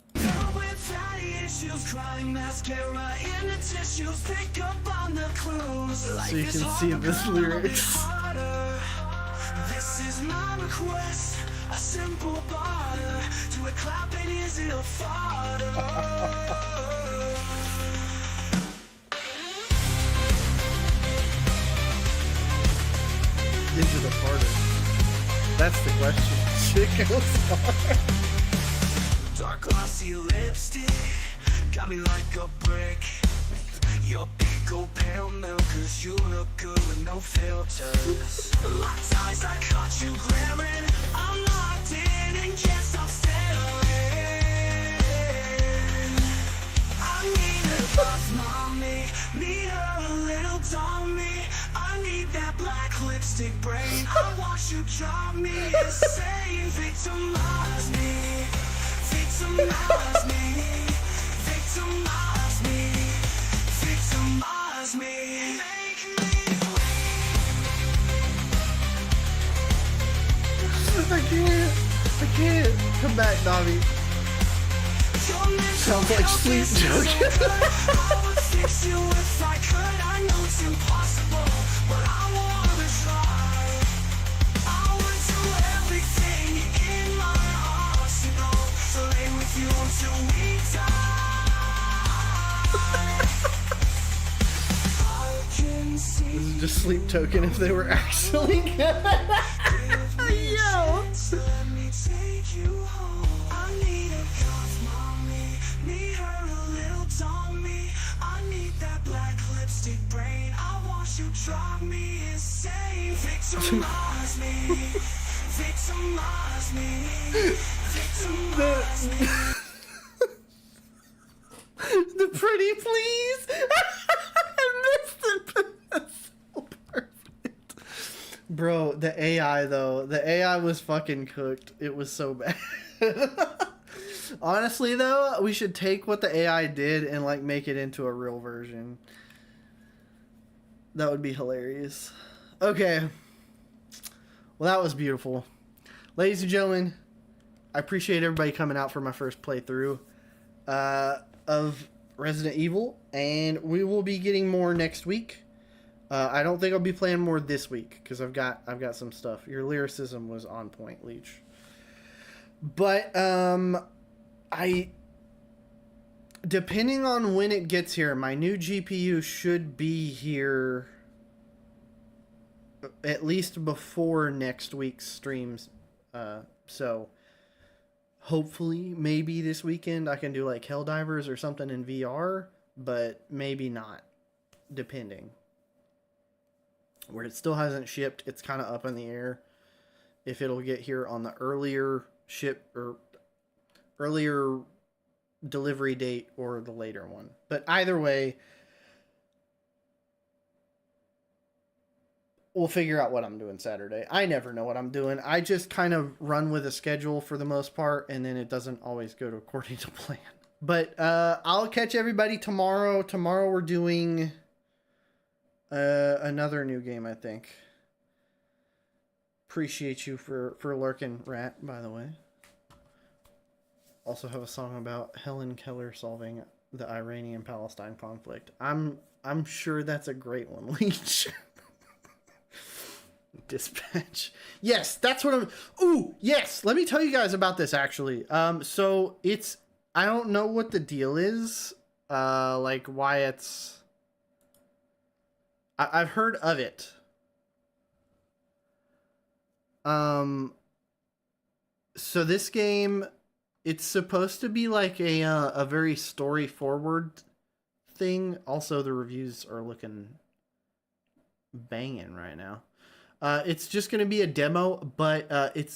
[SPEAKER 5] fatty issues, crying mascara in the tissues. Pick up on the clues. Life
[SPEAKER 1] So you
[SPEAKER 5] is
[SPEAKER 1] can
[SPEAKER 5] hard,
[SPEAKER 1] see
[SPEAKER 5] but
[SPEAKER 1] this
[SPEAKER 5] girl, I'm a bit
[SPEAKER 1] lyrics.
[SPEAKER 5] harder. This is my request, a simple barter. Do it clapping, is it a fodder?
[SPEAKER 1] Is it a farter? That's the question. Shit goes hard.
[SPEAKER 5] Dark glossy lipstick got me like a brick. Your big old pale milkers, you look good with no filters. Locked eyes, I caught you glaring. I'm locked in and can't stop staring. I need a boss mommy, need her a little dummy. I need that black lipstick brain. I want you drop me and say victimize me, victimize me, victimize me, victimize me. Make me
[SPEAKER 1] I can't. Come back, Navi. Sounds like sleep joking.
[SPEAKER 5] I would fix you if I could. I know it's impossible, but I wanna try. I would do everything in my arsenal to lay with you until we die. I can see.
[SPEAKER 1] This is just sleep token if they were actually Yo!
[SPEAKER 5] Let me take you home. I need a goth mommy, need her a little dummy. I need that black lipstick brain. I want you drop me and say victimize me, victimize me, victimize me.
[SPEAKER 1] The pretty please. I missed it, but that's so perfect. Bro, the AI though, the AI was fucking cooked. It was so bad. Honestly though, we should take what the AI did and like make it into a real version. That would be hilarious. Okay. Well, that was beautiful. Ladies and gentlemen, I appreciate everybody coming out for my first playthrough of Resident Evil, and we will be getting more next week. I don't think I'll be playing more this week because I've got some stuff. Your lyricism was on point, Leech. But depending on when it gets here, my new GPU should be here at least before next week's streams. So hopefully, maybe this weekend I can do like Helldivers or something in VR, but maybe not, depending. Where it still hasn't shipped, it's kind of up in the air if it'll get here on the earlier ship or earlier delivery date or the later one. But either way, we'll figure out what I'm doing Saturday. I never know what I'm doing. I just kind of run with a schedule for the most part, and then it doesn't always go according to plan. But I'll catch everybody tomorrow. Tomorrow we're doing another new game, I think. Appreciate you for lurking, Rat, by the way. Also have a song about Helen Keller solving the Iranian-Palestine conflict. I'm sure that's a great one, Leech. Dispatch. Yes, that's what I'm... Ooh, yes! Let me tell you guys about this, actually. So, it's... I don't know what the deal is. Like, why it's... I've heard of it. So this game... It's supposed to be like a very story-forward thing. Also, the reviews are looking banging right now. It's just gonna be a demo, but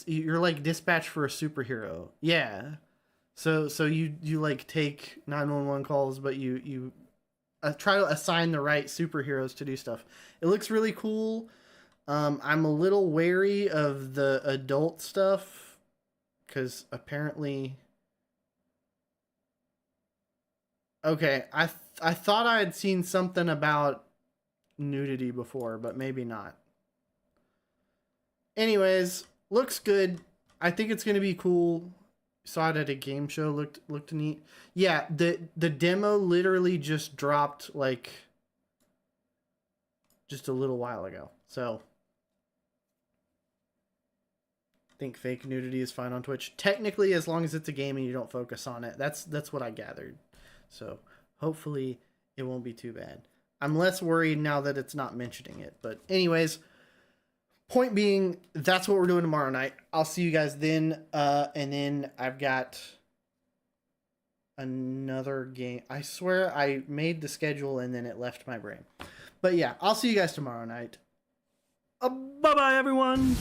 [SPEAKER 1] you're like dispatched for a superhero. Yeah. So you like take 911 calls, but you try to assign the right superheroes to do stuff. It looks really cool. I'm a little wary of the adult stuff because apparently. Okay, I thought I had seen something about nudity before, but maybe not. Anyways, looks good. I think it's going to be cool. saw it at a game show. Looked neat. Yeah, the demo literally just dropped like just a little while ago. So I think fake nudity is fine on Twitch. Technically, as long as it's a game and you don't focus on it. That's what I gathered. So hopefully it won't be too bad. I'm less worried now that it's not mentioning it. But anyways, point being, that's what we're doing tomorrow night. I'll see you guys then. And then I've got another game. I swear I made the schedule and then it left my brain. But yeah, I'll see you guys tomorrow night. Bye-bye, everyone.